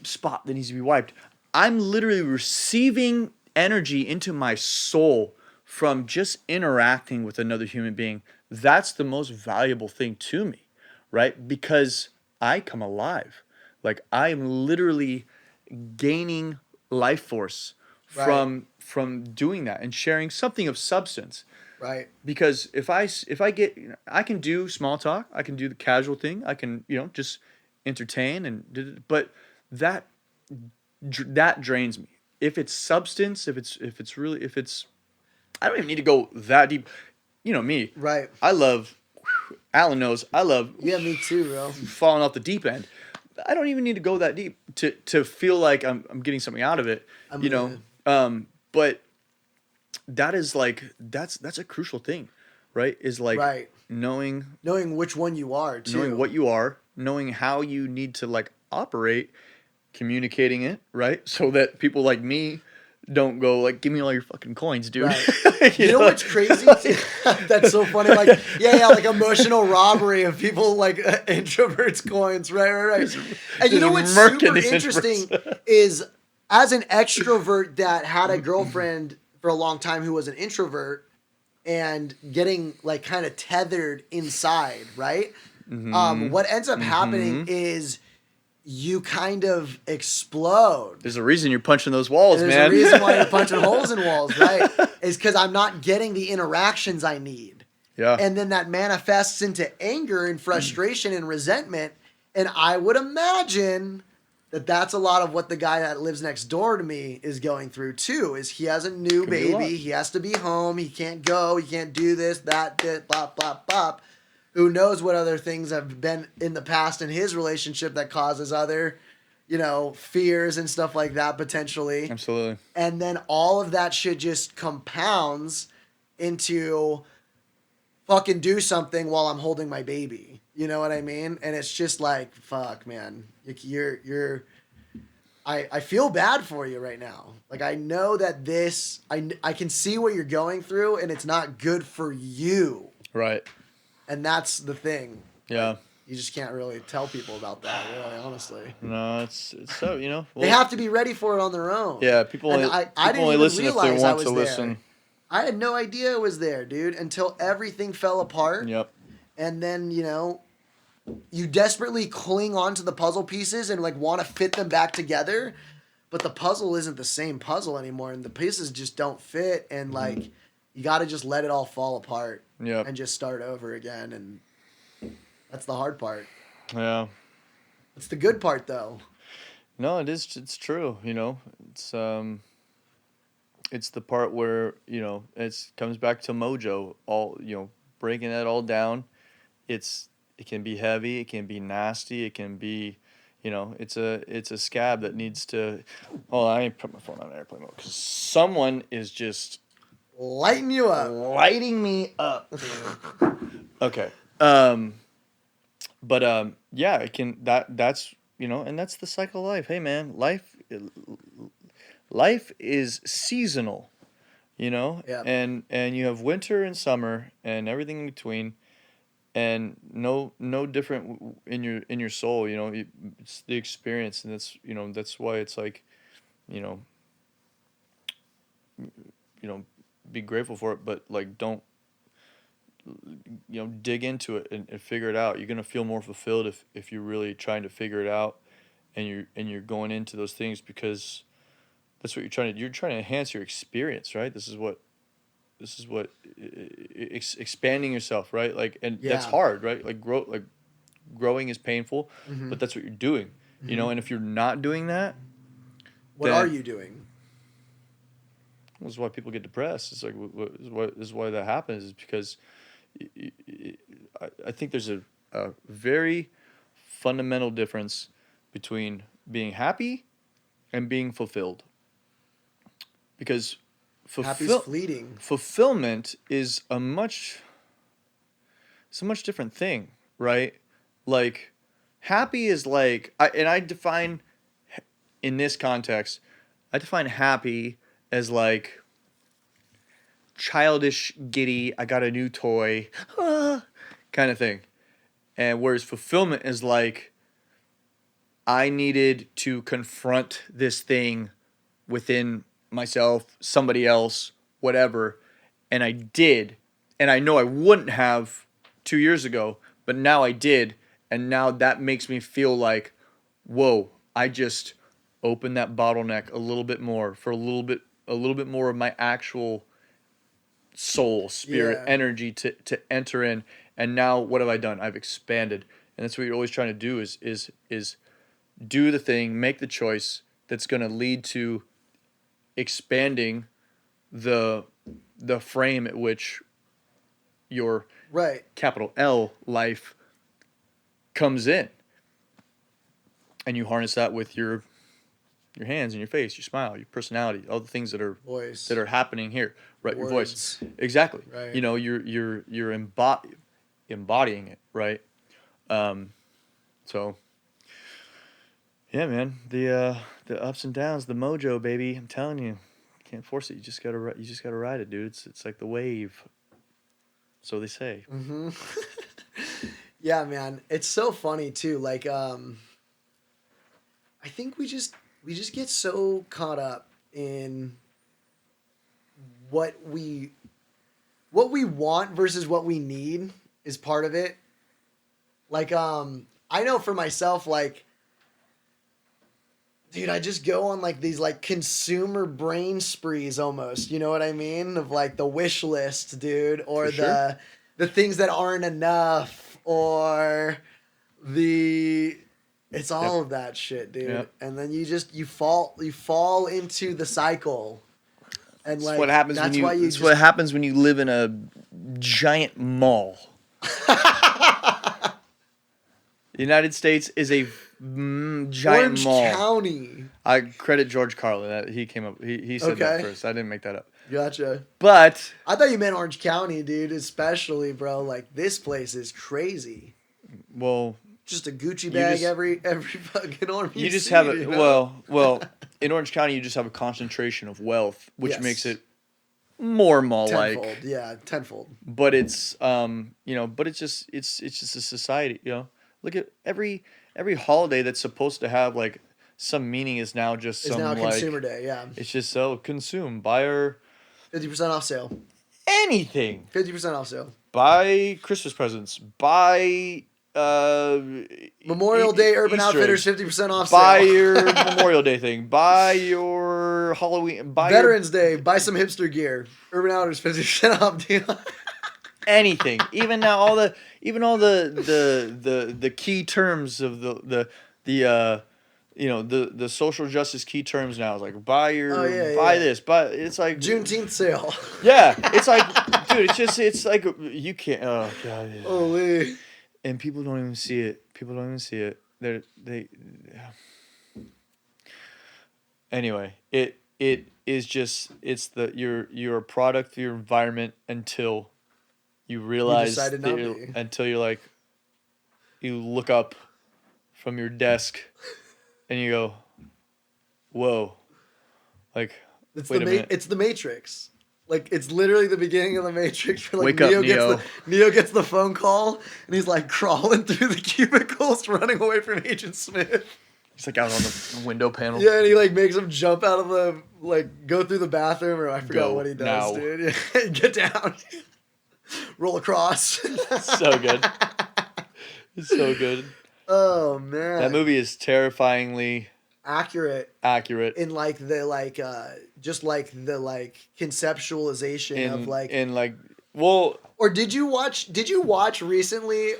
spot that needs to be wiped. I'm literally receiving energy into my soul from just interacting with another human being. That's the most valuable thing to me, right? Because I come alive. Like I am literally gaining life force from doing that and sharing something of substance. Right. Because if I get, I can do small talk, I can do the casual thing, I can, just entertain but that drains me. If it's substance, if it's, I don't even need to go that deep. You know me. Right. I love, Alan knows, I love Yeah, me too, bro. falling off the deep end. I don't even need to go that deep to feel like I'm getting something out of it, but that is like that's a crucial thing, right? Is like knowing which one you are too. knowing what you are, knowing how you need to like operate, communicating it, right? So that people like me don't go like, give me all your fucking coins, dude. Right. you know what's crazy? That's so funny. Like, like emotional robbery of people like introverts' coins. Right. And you know what's super interesting is as an extrovert that had a girlfriend for a long time who was an introvert and getting like kind of tethered inside, right? What ends up happening is you kind of explode. There's a reason you're punching those walls, man. There's a reason why you're punching holes in walls, right? Is because I'm not getting the interactions I need. Yeah. And then that manifests into anger and frustration and resentment. And I would imagine that that's a lot of what the guy that lives next door to me is going through too, is he has a new baby. He has to be home. He can't go. He can't do this, that, blah, blah, blah. Who knows what other things have been in the past in his relationship that causes other, fears and stuff like that potentially. Absolutely. And then all of that shit just compounds into fucking do something while I'm holding my baby. You know what I mean? And it's just like, fuck, man. I feel bad for you right now. Like, I know that I can see what you're going through and it's not good for you. Right. And that's the thing. Yeah. you just can't really tell people about that, really, honestly. No, it's so, you know. They have to be ready for it on their own. Yeah, people And only, I people didn't only even listen if they realize I want was to there. listen. I had no idea it was there, dude, until everything fell apart. Yep. And then, you know, you desperately cling onto the puzzle pieces and like want to fit them back together, but the puzzle isn't the same puzzle anymore, and the pieces just don't fit, and like you got to just let it all fall apart. Yep. And just start over again, and that's the hard part. Yeah. It's the good part, though. No, it is. It's true. You know, it's the part where, you know, it comes back to Mojo. All, you know, breaking that all down. It can be heavy. It can be nasty. It can be, you know, it's a scab that needs to. Hold on, I need to put my phone on airplane mode because someone is just Lighten you up. lighting me up. Okay. But yeah, it can, that's, you know, and that's the cycle of life. Hey man, life is seasonal, you know? Yeah. And you have winter and summer and everything in between, and no different in your soul, you know. It's the experience, and that's, you know, that's why it's like, you know, be grateful for it, but like don't, you know, dig into it and figure it out. You're gonna feel more fulfilled if you're really trying to figure it out, and you're going into those things because that's what you're trying to enhance your experience, right? This is what expanding yourself, right? Like, and that's hard, right? Like growing is painful, but that's what you're doing, you know. And if you're not doing that, what are you doing? This is why people get depressed. It's like, this is why that happens, is because I think there's a very fundamental difference between being happy and being fulfilled. Because Happy's fleeting. Fulfillment is a much different thing, right? Like, happy is like, I define, in this context, I define happy as like childish, giddy, I got a new toy, kind of thing. And whereas fulfillment is like, I needed to confront this thing within myself, somebody else, whatever, and I did. And I know I wouldn't have 2 years ago, but now I did, and now that makes me feel like, whoa, I just opened that bottleneck a little bit more for a little bit more of my actual soul, spirit, energy to enter in. And now what have I done? I've expanded. And that's what you're always trying to do is do the thing, make the choice that's going to lead to expanding the frame at which your capital L life comes in. And you harness that with your hands and your face, your smile, your personality, all the things that are happening here, right? Your voice, exactly. Right. You know, you're embodying it, right? So yeah, man, the ups and downs, the mojo, baby. I'm telling you, can't force it. You just gotta ride it, dude. It's like the wave. So they say. Mm-hmm. Yeah, man, it's so funny too. Like, I think we just get so caught up in what we want versus what we need is part of it. Like, I know for myself, like, dude, I just go on like these like consumer brain sprees almost, you know what I mean? Of like the wish list, dude, or the things that aren't enough, or it's all of that shit, dude. Yep. And then you fall into the cycle. And that's like what happens what happens when you live in a giant mall. The United States is a giant Orange mall. County. I credit George Carlin. That he came up. He said that first. I didn't make that up. Gotcha. But I thought you meant Orange County, dude. Especially, bro. Like, this place is crazy. Well, just a Gucci bag every fucking arm you just have it. You know? Well, in Orange County, you just have a concentration of wealth, which makes it more mall-like. Tenfold, yeah, tenfold. But it's you know, but it's just a society, you know. Look at every holiday that's supposed to have like some meaning is now just It's some now like Consumer Day. Yeah, it's just so consume, buy her 50% off sale. anything. 50% off sale. Buy Christmas presents. Buy Memorial Day Urban Easter Outfitters eggs. 50% off Buy sale. your Memorial Day thing. Buy your Halloween. Buy Veterans Day. Buy some hipster gear. Urban Outfitters 50% off deal. anything. Even now, all the key terms of the social justice key terms now is like buy this, but it's like Juneteenth sale. yeah, it's like dude, it's like you can't. Oh god. Holy. And people don't even see it. They. Anyway, it is just you're a product of your environment until you realize until you're like you look up from your desk and you go, whoa, like wait a minute. It's the Matrix. Like it's literally the beginning of the Matrix. Where, like, Wake up, Neo. Neo gets the phone call and he's like crawling through the cubicles, running away from Agent Smith. He's like out on the window panel. Yeah, and he like makes him jump out of the go through the bathroom, or I forgot what he does, now. dude. Yeah, get down, roll across. So good. It's so good. Oh man, that movie is terrifyingly accurate in like the just like the conceptualization of like in like well. Or did you watch recently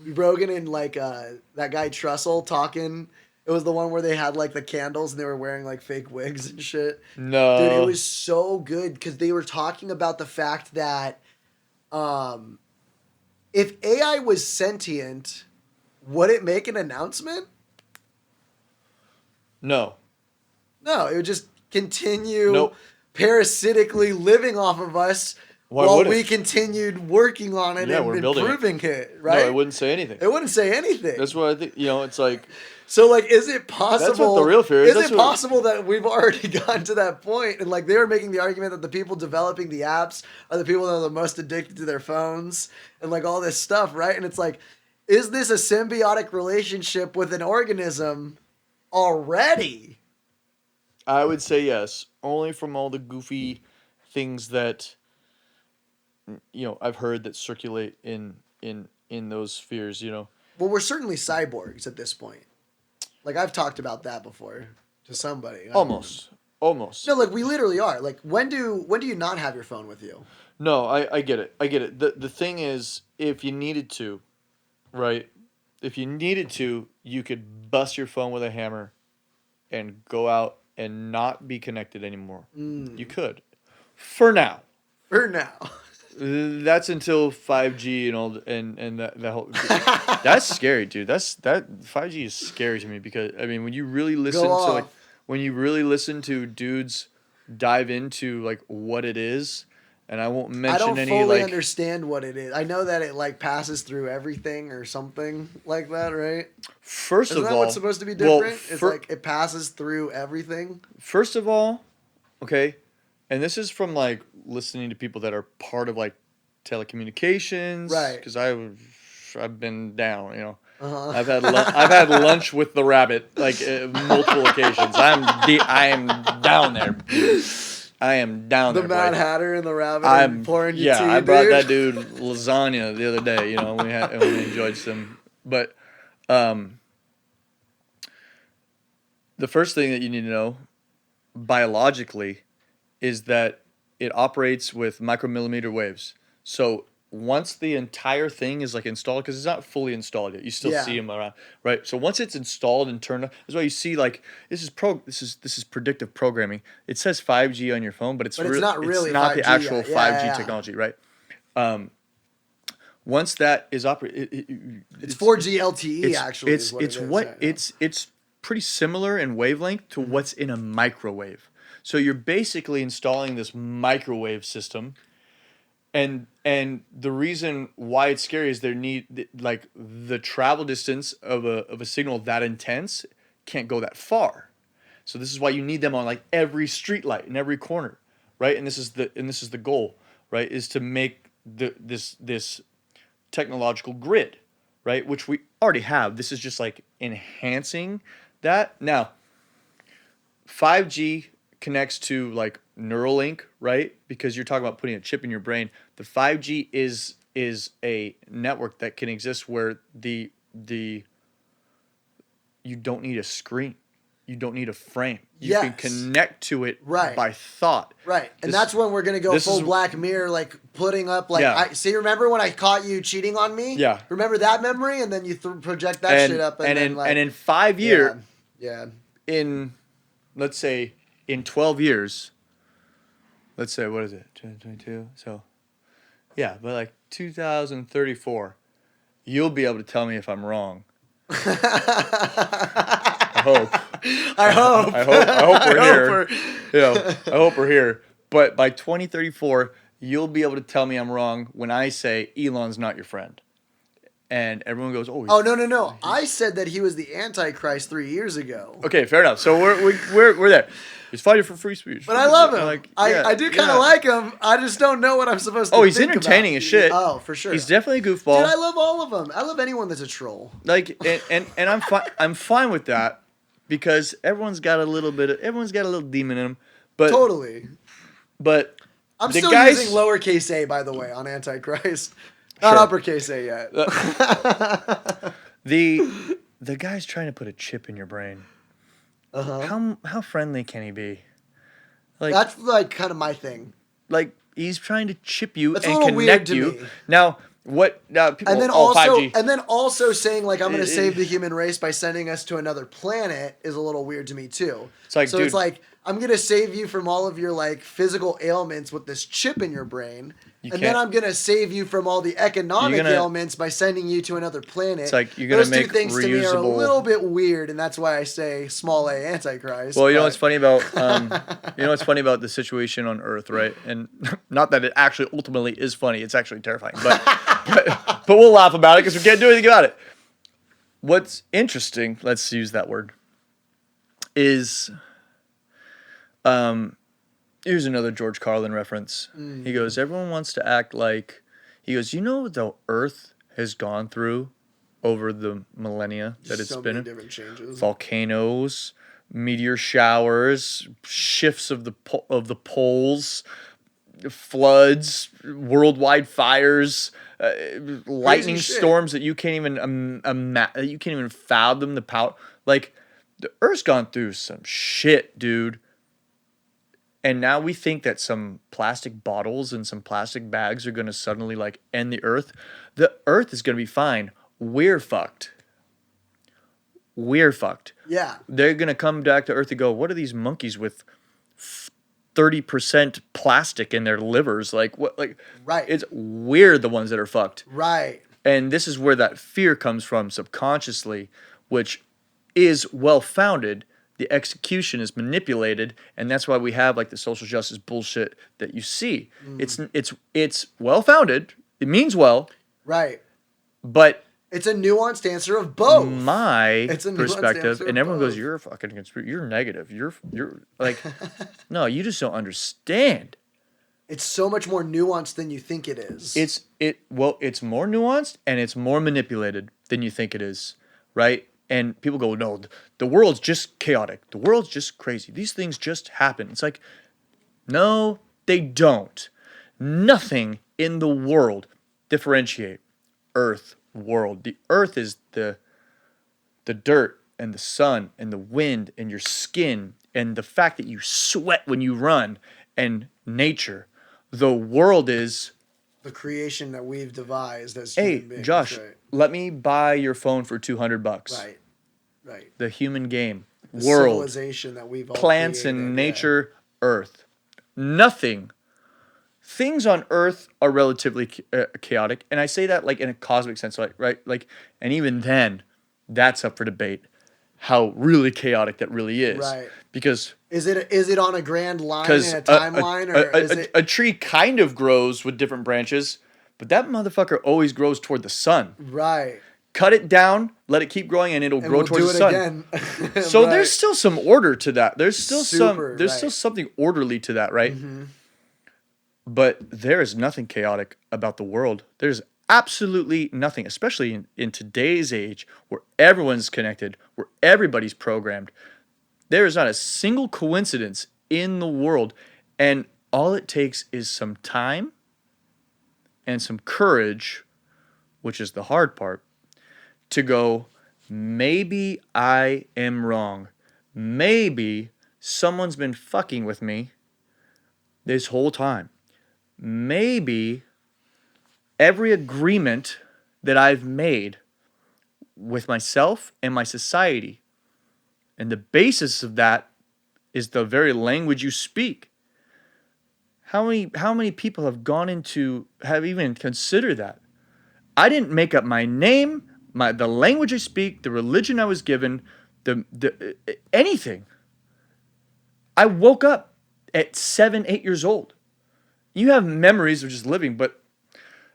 Rogan and that guy Trussell talking? It was the one where they had like the candles and they were wearing like fake wigs and shit. No, dude, it was so good because they were talking about the fact that if AI was sentient, would it make an announcement? No, it would just continue parasitically living off of us. While we continued working on it and improving it, right? No, it wouldn't say anything. That's what I think. It's like... So, like, is it possible... That's what the real fear is. Is it possible that we've already gotten to that point? And, like, they were making the argument that the people developing the apps are the people that are the most addicted to their phones and, like, all this stuff, right? And it's like, is this a symbiotic relationship with an organism already? I would say yes. Only from all the goofy things that... I've heard that circulate in those spheres, Well, we're certainly cyborgs at this point. Like, I've talked about that before to somebody. Almost. No, like, we literally are. Like, when do you not have your phone with you? No, I get it. The thing is, if you needed to, right? If you needed to, you could bust your phone with a hammer and go out and not be connected anymore. You could. For now. That's until 5G and all and that whole that's scary, dude. That 5G is scary to me because I mean when you really listen to dudes dive into like what it is, and I won't mention any. I don't fully understand what it is. I know that it like passes through everything or something like that, right? Isn't that what's supposed to be different? It's like it passes through everything. First of all, okay. And this is from like listening to people that are part of like telecommunications, right? Because I've been down, I've had lunch with the rabbit like multiple occasions. I am down there. I am down the there. The Mad Hatter and the rabbit. I'm pouring you tea, I brought that dude lasagna the other day. And we enjoyed some. But the first thing that you need to know biologically is that it operates with micromillimeter waves. So once the entire thing is like installed, because it's not fully installed yet, you still see them around, right? So once it's installed and turned on, that's why you see like this is predictive programming. It says 5G on your phone, but it's not really. It's not 5G the actual 5G technology, right? Once that is operating, it's 4G LTE actually. It's pretty similar in wavelength to what's in a microwave. So you're basically installing this microwave system, and the reason why it's scary is the travel distance of a signal that intense can't go that far. So this is why you need them on like every street light in every corner, right? And this is the goal, right? Is to make this technological grid, right? Which we already have. This is just like enhancing that. Now, 5G connects to like Neuralink, right? Because you're talking about putting a chip in your brain. The 5G is a network that can exist where the you don't need a screen. You don't need a frame. You can connect to it by thought. Right. And that's when we're going to go full Black Mirror, like putting up, like, remember when I caught you cheating on me? Yeah. Remember that memory? And then you project that shit up. And in 5 years, in, let's say, in 12 years, let's say, what is it? 2022? So, yeah, but like 2034, you'll be able to tell me if I'm wrong. I hope. I hope we're here. I hope we're here. But by 2034, you'll be able to tell me I'm wrong when I say Elon's not your friend. And everyone goes, "Oh, no. I said that he was the Antichrist 3 years ago." Okay, fair enough. So we're there. He's fighting for free speech. But I love him. Like, I do kind of like him. I just don't know what I'm supposed to think. Oh, he's entertaining as shit. Oh, for sure. He's definitely a goofball. Dude, I love all of them. I love anyone that's a troll. Like, and I'm fine with that because everyone's got a little demon in them. But totally. But I'm still using lowercase a, by the way, on Antichrist. Not uppercase A yet. The guy's trying to put a chip in your brain. How friendly can he be? Like, that's like kind of my thing. Like, he's trying to chip you and connect you. Me. Now people, and then 5G. And then also saying like I'm going to save the human race by sending us to another planet is a little weird to me too. It's like, it's like I'm going to save you from all of your like physical ailments with this chip in your brain. Then I'm going to save you from all the economic ailments by sending you to another planet. It's like you're going to make those two things to me are a little bit weird, and that's why I say small a Antichrist. Well, you know what's funny about the situation on Earth, right? And not that it actually ultimately is funny. It's actually terrifying. But we'll laugh about it because we can't do anything about it. What's interesting, let's use that word, is here's another George Carlin reference. He goes, everyone wants to act like, he goes, you know what the Earth has gone through over the millennia that it's been in? Different changes. Volcanoes, meteor showers, shifts of the poles, floods, worldwide fires, lightning storms that you can't even fathom the power. Like, the Earth's gone through some shit, dude. And now we think that some plastic bottles and some plastic bags are going to suddenly like end the Earth. The Earth is going to be fine. We're fucked. Yeah. They're going to come back to Earth and go, what are these monkeys with 30% plastic in their livers? Like, what? Like, right. We're the ones that are fucked. Right. And this is where that fear comes from subconsciously, which is well-founded. The execution is manipulated, and that's why we have like the social justice bullshit that you see. It's well-founded. It means well. Right. But it's a nuanced answer of both. My perspective, and everyone goes, "You're a fucking conspiracy. You're negative. You're like, no, you just don't understand." It's so much more nuanced than you think it is. It's more nuanced and it's more manipulated than you think it is, right? And people go, no, the world's just chaotic. The world's just crazy. These things just happen. It's like, no, they don't. Nothing in the world differentiate earth, world. The earth is the dirt and the sun and the wind and your skin and the fact that you sweat when you run and nature. The world is the creation that we've devised as human beings. Hey, Josh, let me buy your phone for $200. Right. The human game, the world, civilization that we've all plants created, and nature, Earth. Nothing. Things on Earth are relatively chaotic, and I say that like in a cosmic sense, right? Like, and even then, that's up for debate. How really chaotic that really is, right? Because is it on a grand line in a timeline, or is it a tree kind of grows with different branches, but that motherfucker always grows toward the sun, right? Cut it down, let it keep growing, and it'll grow towards the sun. Again. So there's still some order to that. There's still still something orderly to that, right? Mm-hmm. But there is nothing chaotic about the world. There's Absolutely nothing, especially in today's age where everyone's connected, where everybody's programmed. There is not a single coincidence in the world. And all it takes is some time and some courage, which is the hard part, to go, maybe I am wrong. Maybe someone's been fucking with me this whole time. Maybe every agreement that I've made with myself and my society, and the basis of that is the very language you speak. How many people have even considered that? I didn't make up my name, the language I speak, the religion I was given, anything. I woke up at 7, 8 years old. You have memories of just living, but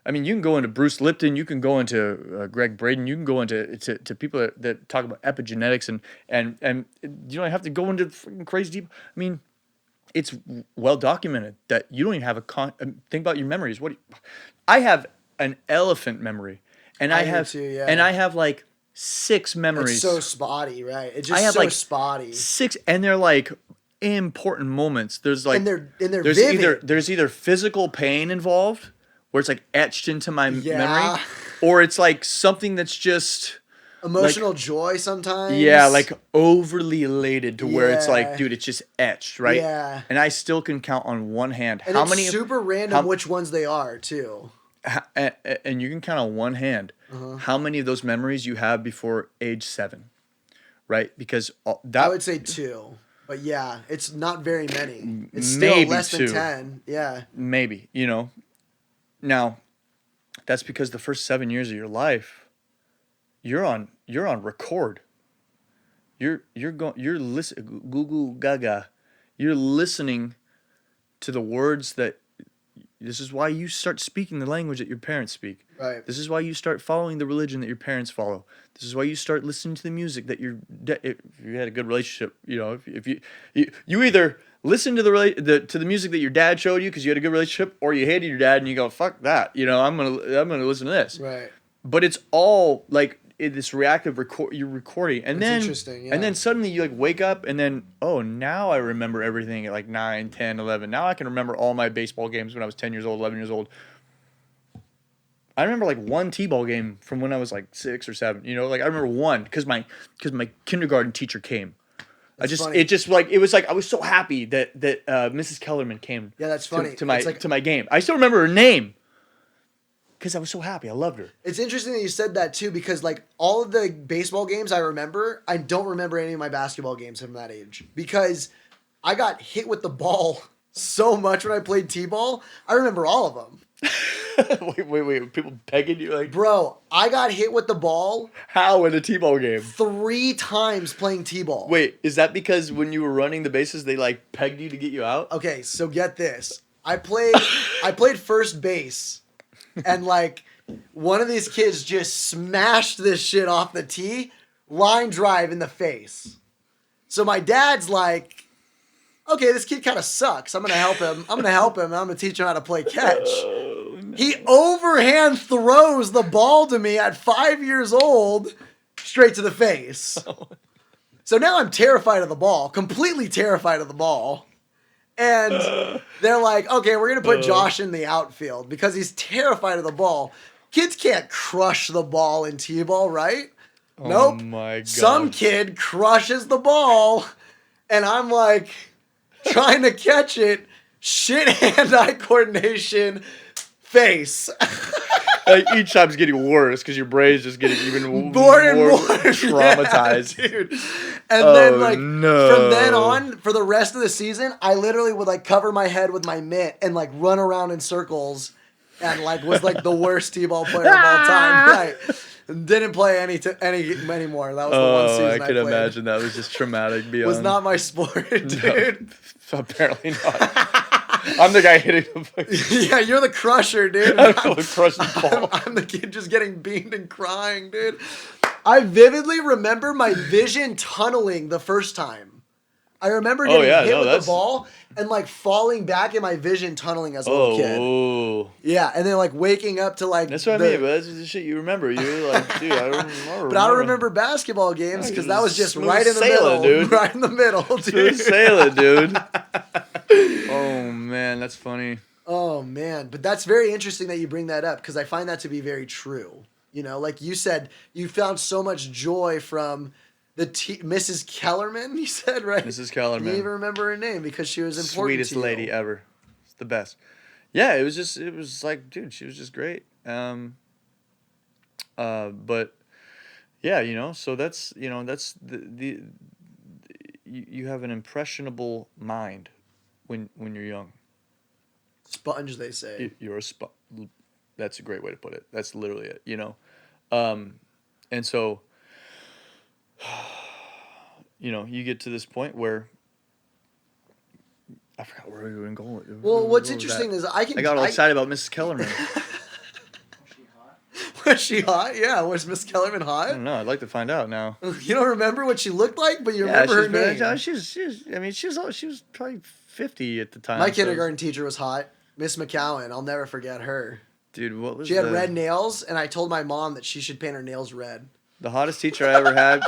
I mean, you can go into Bruce Lipton, you can go into Greg Braden, you can go into people that talk about epigenetics, and you don't have to go into freaking crazy deep. I mean, it's well documented that you don't even have think about your memories. I have an elephant memory, and I have too, yeah. and I have like 6 memories. It's so spotty, right? It's just I have so like spotty. 6, and they're like important moments. There's like and they're there's vivid. there's either physical pain involved, where it's like etched into my Yeah. memory, or it's like something that's just emotional joy sometimes. Yeah, like overly elated to where it's like, Yeah. dude, it's just etched, right? Yeah. And I still can count on one hand And it's super random which ones they are too. And you can count on one hand how many of those memories you have before age 7, right? Because that I would say 2. But yeah, it's not very many. It's still maybe less 2. than 10. Yeah. Maybe, Now, that's because the first 7 years of your life, you're on record. You're listening, goo goo gaga. You're listening to the words that. This is why you start speaking the language that your parents speak. Right. This is why you start following the religion that your parents follow. This is why you start listening to the music that if you had a good relationship, if you either listen to the music that your dad showed you because you had a good relationship, or you hated your dad and you go, fuck that, I'm gonna listen to this. Right. But it's all like this reactive you're recording, and That's interesting, yeah. and then suddenly you like wake up, and then now I remember everything at like 9, 10, 11. Now I can remember all my baseball games when I was 10 years old, 11 years old. I remember like one T-ball game from when I was like 6 or 7. Like I remember one because my kindergarten teacher came. That's funny. It was like I was so happy that Mrs. Kellerman came. Yeah, that's funny. to my game. I still remember her name because I was so happy. I loved her. It's interesting that you said that too, because like all of the baseball games I remember, I don't remember any of my basketball games from that age because I got hit with the ball so much when I played T-ball. I remember all of them. Wait. People pegging you like... Bro, I got hit with the ball. How in a T-ball game? 3 times playing T-ball. Wait, is that because when you were running the bases, they like pegged you to get you out? Okay, so get this. I played first base, and like one of these kids just smashed this shit off the tee, line drive in the face. So my dad's like, okay, this kid kind of sucks. I'm going to help him. I'm going to teach him how to play catch. Oh, no. He overhand throws the ball to me at 5 years old straight to the face. So now I'm terrified of the ball, completely terrified of the ball. And they're like, okay, we're going to put Josh in the outfield because he's terrified of the ball. Kids can't crush the ball in T-ball, right? Nope. Oh my God. Some kid crushes the ball, and I'm like trying to catch it, shit hand-eye coordination, face. Like each time's getting worse because your brain's just getting even more and more traumatized. Yeah, dude. And then like from then on, for the rest of the season, I literally would like cover my head with my mitt and like run around in circles, and like was like the worst T-ball player of all time. Right. Didn't play any anymore. That was the one season I could played. imagine that was just traumatic beyond. Was not my sport, dude. No, apparently not. I'm the guy hitting the Yeah, you're the crusher, dude. I'm the crushing ball. I'm the kid just getting beamed and crying, dude. I vividly remember my vision tunneling the first time. I remember getting hit with the ball and like falling back in my vision tunneling as a little kid. Yeah, and then like waking up to like. That's what I mean, but that's the shit you remember. You're like, dude, I don't remember. But I remember basketball games because that was just right in the middle, dude. Right in the middle, dude. Smooth sailing, dude. Oh man, that's funny. Oh man, but that's very interesting that you bring that up because I find that to be very true. You know, like you said, you found so much joy from the Mrs. Kellerman. You said, right? Mrs. Kellerman. You even remember her name because she was important. Sweetest lady ever. It's the best. Yeah, it was like, dude, she was just great. But yeah, you know, so that's the you have an impressionable mind when you're young. Sponge, they say. You're a sponge. That's a great way to put it. That's literally it, you know. And so, you know, you get to this point where I forgot where we were going. Well, what's interesting is I got all excited about Mrs. Kellerman. Was she hot? Yeah, was Miss Kellerman hot? I don't know. I'd like to find out now. You don't remember what she looked like, but you remember her name. She was probably 50 at the time. My kindergarten teacher was hot. Miss McCowan. I'll never forget her. Dude, what was she had red nails, and I told my mom that she should paint her nails red. The hottest teacher I ever had.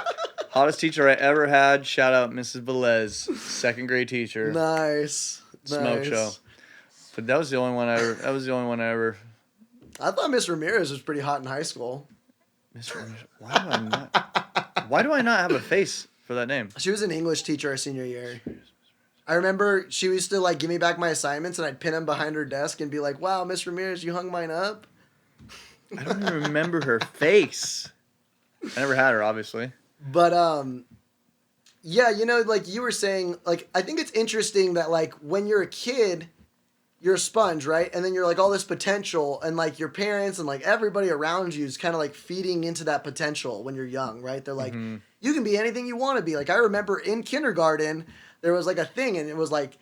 Shout out Mrs. Velez, 2nd grade teacher. Nice. Smoke show. But that was the only one I ever. I thought Miss Ramirez was pretty hot in high school. Miss Ramirez. Why do I not have a face for that name? She was an English teacher our senior year. I remember she used to like give me back my assignments and I'd pin them behind her desk and be like, "Wow, Miss Ramirez, you hung mine up." I don't even remember her face. I never had her, obviously. But yeah, you know, like you were saying, like I think it's interesting that like when you're a kid, you're a sponge, right? And then you're like all this potential, and like your parents and like everybody around you is kind of like feeding into that potential when you're young, right? They're like, you can be anything you want to be. Like I remember in kindergarten, there was like a thing, and it was like,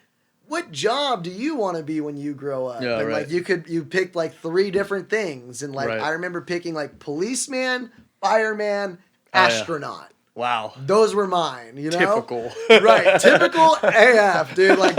what job do you want to be when you grow up? Yeah, and right. like you picked like 3 different things, and like I remember picking like policeman, fireman, astronaut. Wow. Those were mine, you know? Typical. Right. Typical AF, dude. Like,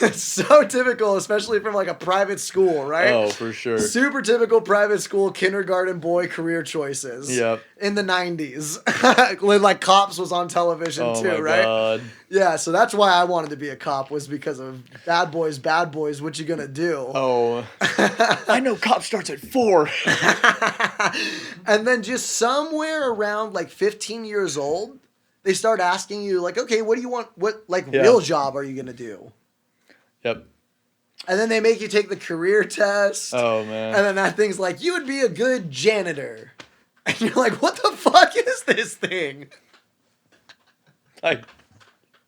it's so typical, especially from like a private school, right? Oh, for sure. Super typical private school kindergarten boy career choices. Yep. In the 90s. When like Cops was on television too, right? God. Yeah, so that's why I wanted to be a cop, was because of bad boys, what you gonna do? Oh. I know cop starts at 4. And then just somewhere around like 15 years old, they start asking you like, okay, what do you want? What real job are you gonna do? Yep. And then they make you take the career test. Oh man. And then that thing's like, you would be a good janitor. And you're like, what the fuck is this thing? Like,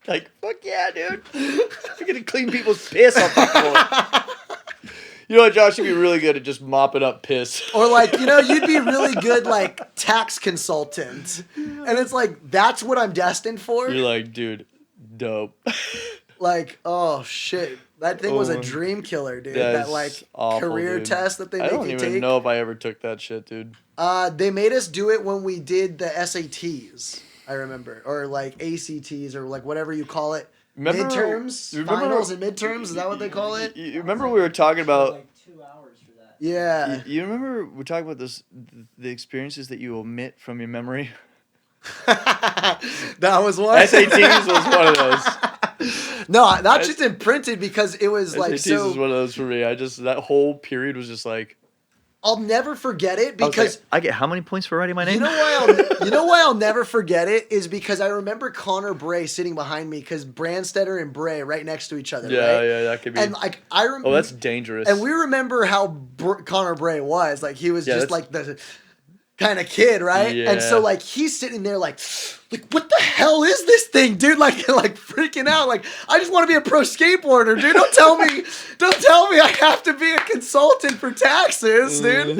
fuck yeah, dude. You're gonna clean people's piss off the floor. You know what, Josh? You'd be really good at just mopping up piss. Or like, you know, you'd be really good like tax consultant. And it's like, that's what I'm destined for. You're like, dude, dope. Like, oh shit. That thing was a dream killer, dude. That like awful, career dude. test that they make you take. I don't even know if I ever took that shit, dude. They made us do it when we did the SATs, I remember. Or like ACTs or like whatever you call it. Midterms? Finals and midterms? Is that what they call it? You remember we were talking about... Like 2 hours for that. Yeah. You remember we were talking about the experiences that you omit from your memory? That was one? SATs was one of those. No, that just imprinted because it was like SATs so... was one of those for me. That whole period was just like... I'll never forget it because... Like, I get how many points for writing my name? You know why I'll never forget it is because I remember Connor Bray sitting behind me because Brandstetter and Bray right next to each other, right? Yeah, that could be. And like I remember... Oh, that's dangerous. And we remember how Connor Bray was. Like he was just like the kind of kid, right? Yeah. And so like he's sitting there like what the hell is this thing, dude? Like freaking out. Like I just want to be a pro skateboarder, dude. Don't tell me I have to be a consultant for taxes, dude.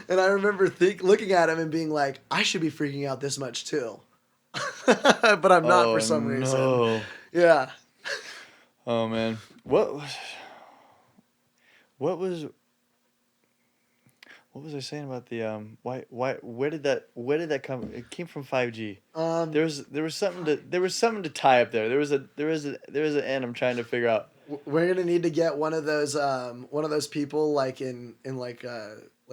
And I remember looking at him and being like, I should be freaking out this much too. But I'm not for some reason. Yeah. Oh man. What was What was I saying about the where did that come? It came from 5G. There was something to tie up there. There was an end I'm trying to figure out. We're gonna need to get one of those people like in like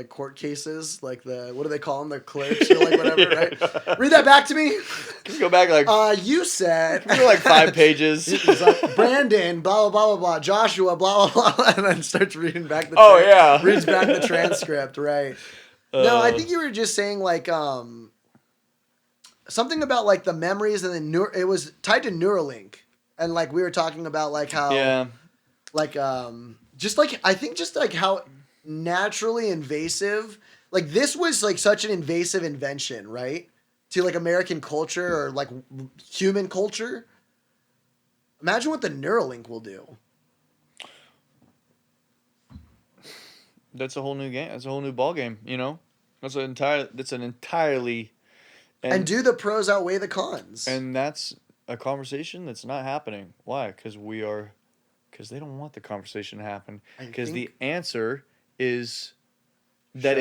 court cases, like what do they call them, the clerks or like whatever, right? Read that back to me. Can we go back like you said can we go like 5 pages? It's like, Brandon, blah blah blah blah blah, Joshua, blah blah blah, and then starts reading back reads back the transcript, right? No, I think you were just saying like something about like the memories and it was tied to Neuralink, and like we were talking about like how like just like I think just like how naturally invasive, like this was like such an invasive invention, right, to like American culture or like human culture. Imagine what the Neuralink will do. That's a whole new game. That's a whole new ball game. You know, that's an entirely. And do the pros outweigh the cons? And that's a conversation that's not happening. Why? Because they don't want the conversation to happen. Because the answer is that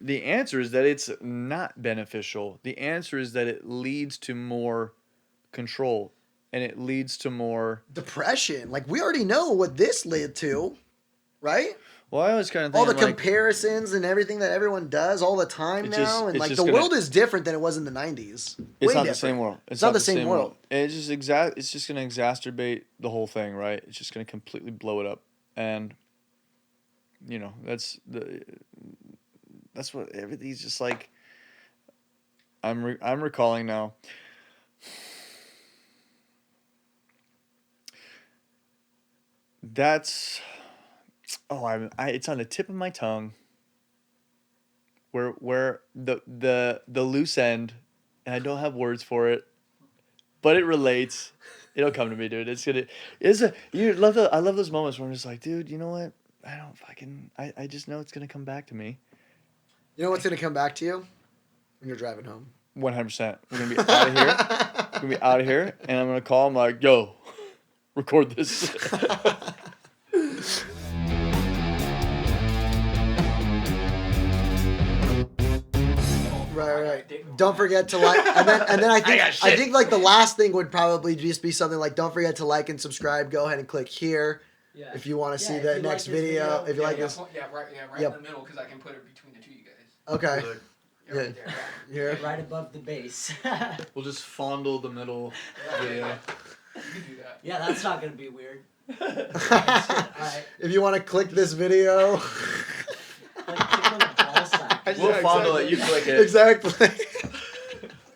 the answer is that it's not beneficial. The answer is that it leads to more control, and it leads to more depression. Like we already know what this led to, right? Well, I was kind of thinking all the comparisons and everything that everyone does all the time now, and like the world is different than it was in the 90s. It's not the same world. It's not the same world. And it's just going to exacerbate the whole thing, right? It's just going to completely blow it up, and you know that's what everything's just like. I'm recalling now. That's. Oh, it's on the tip of my tongue. Where the loose end, and I don't have words for it, but it relates. It'll come to me, dude. I love those moments where I'm just like, dude, you know what? I just know it's gonna come back to me. You know what's gonna come back to you? When you're driving home. 100%. We're gonna be out of here. We're gonna be out of here, and I'm gonna call him like, yo, record this. Right. Don't forget to like, and then I think like the last thing would probably just be something like, don't forget to like and subscribe. Go ahead and click here if you want to see the next video. If you like this, right in the middle, because I can put it between the two of you guys. Okay. Yeah, right there. Here. Right above the base. We'll just fondle the middle video. You can do that. Yeah, that's not gonna be weird. Right. If you want to click this video. Like, tickle the ball sack. We'll fondle it. You click it. Exactly.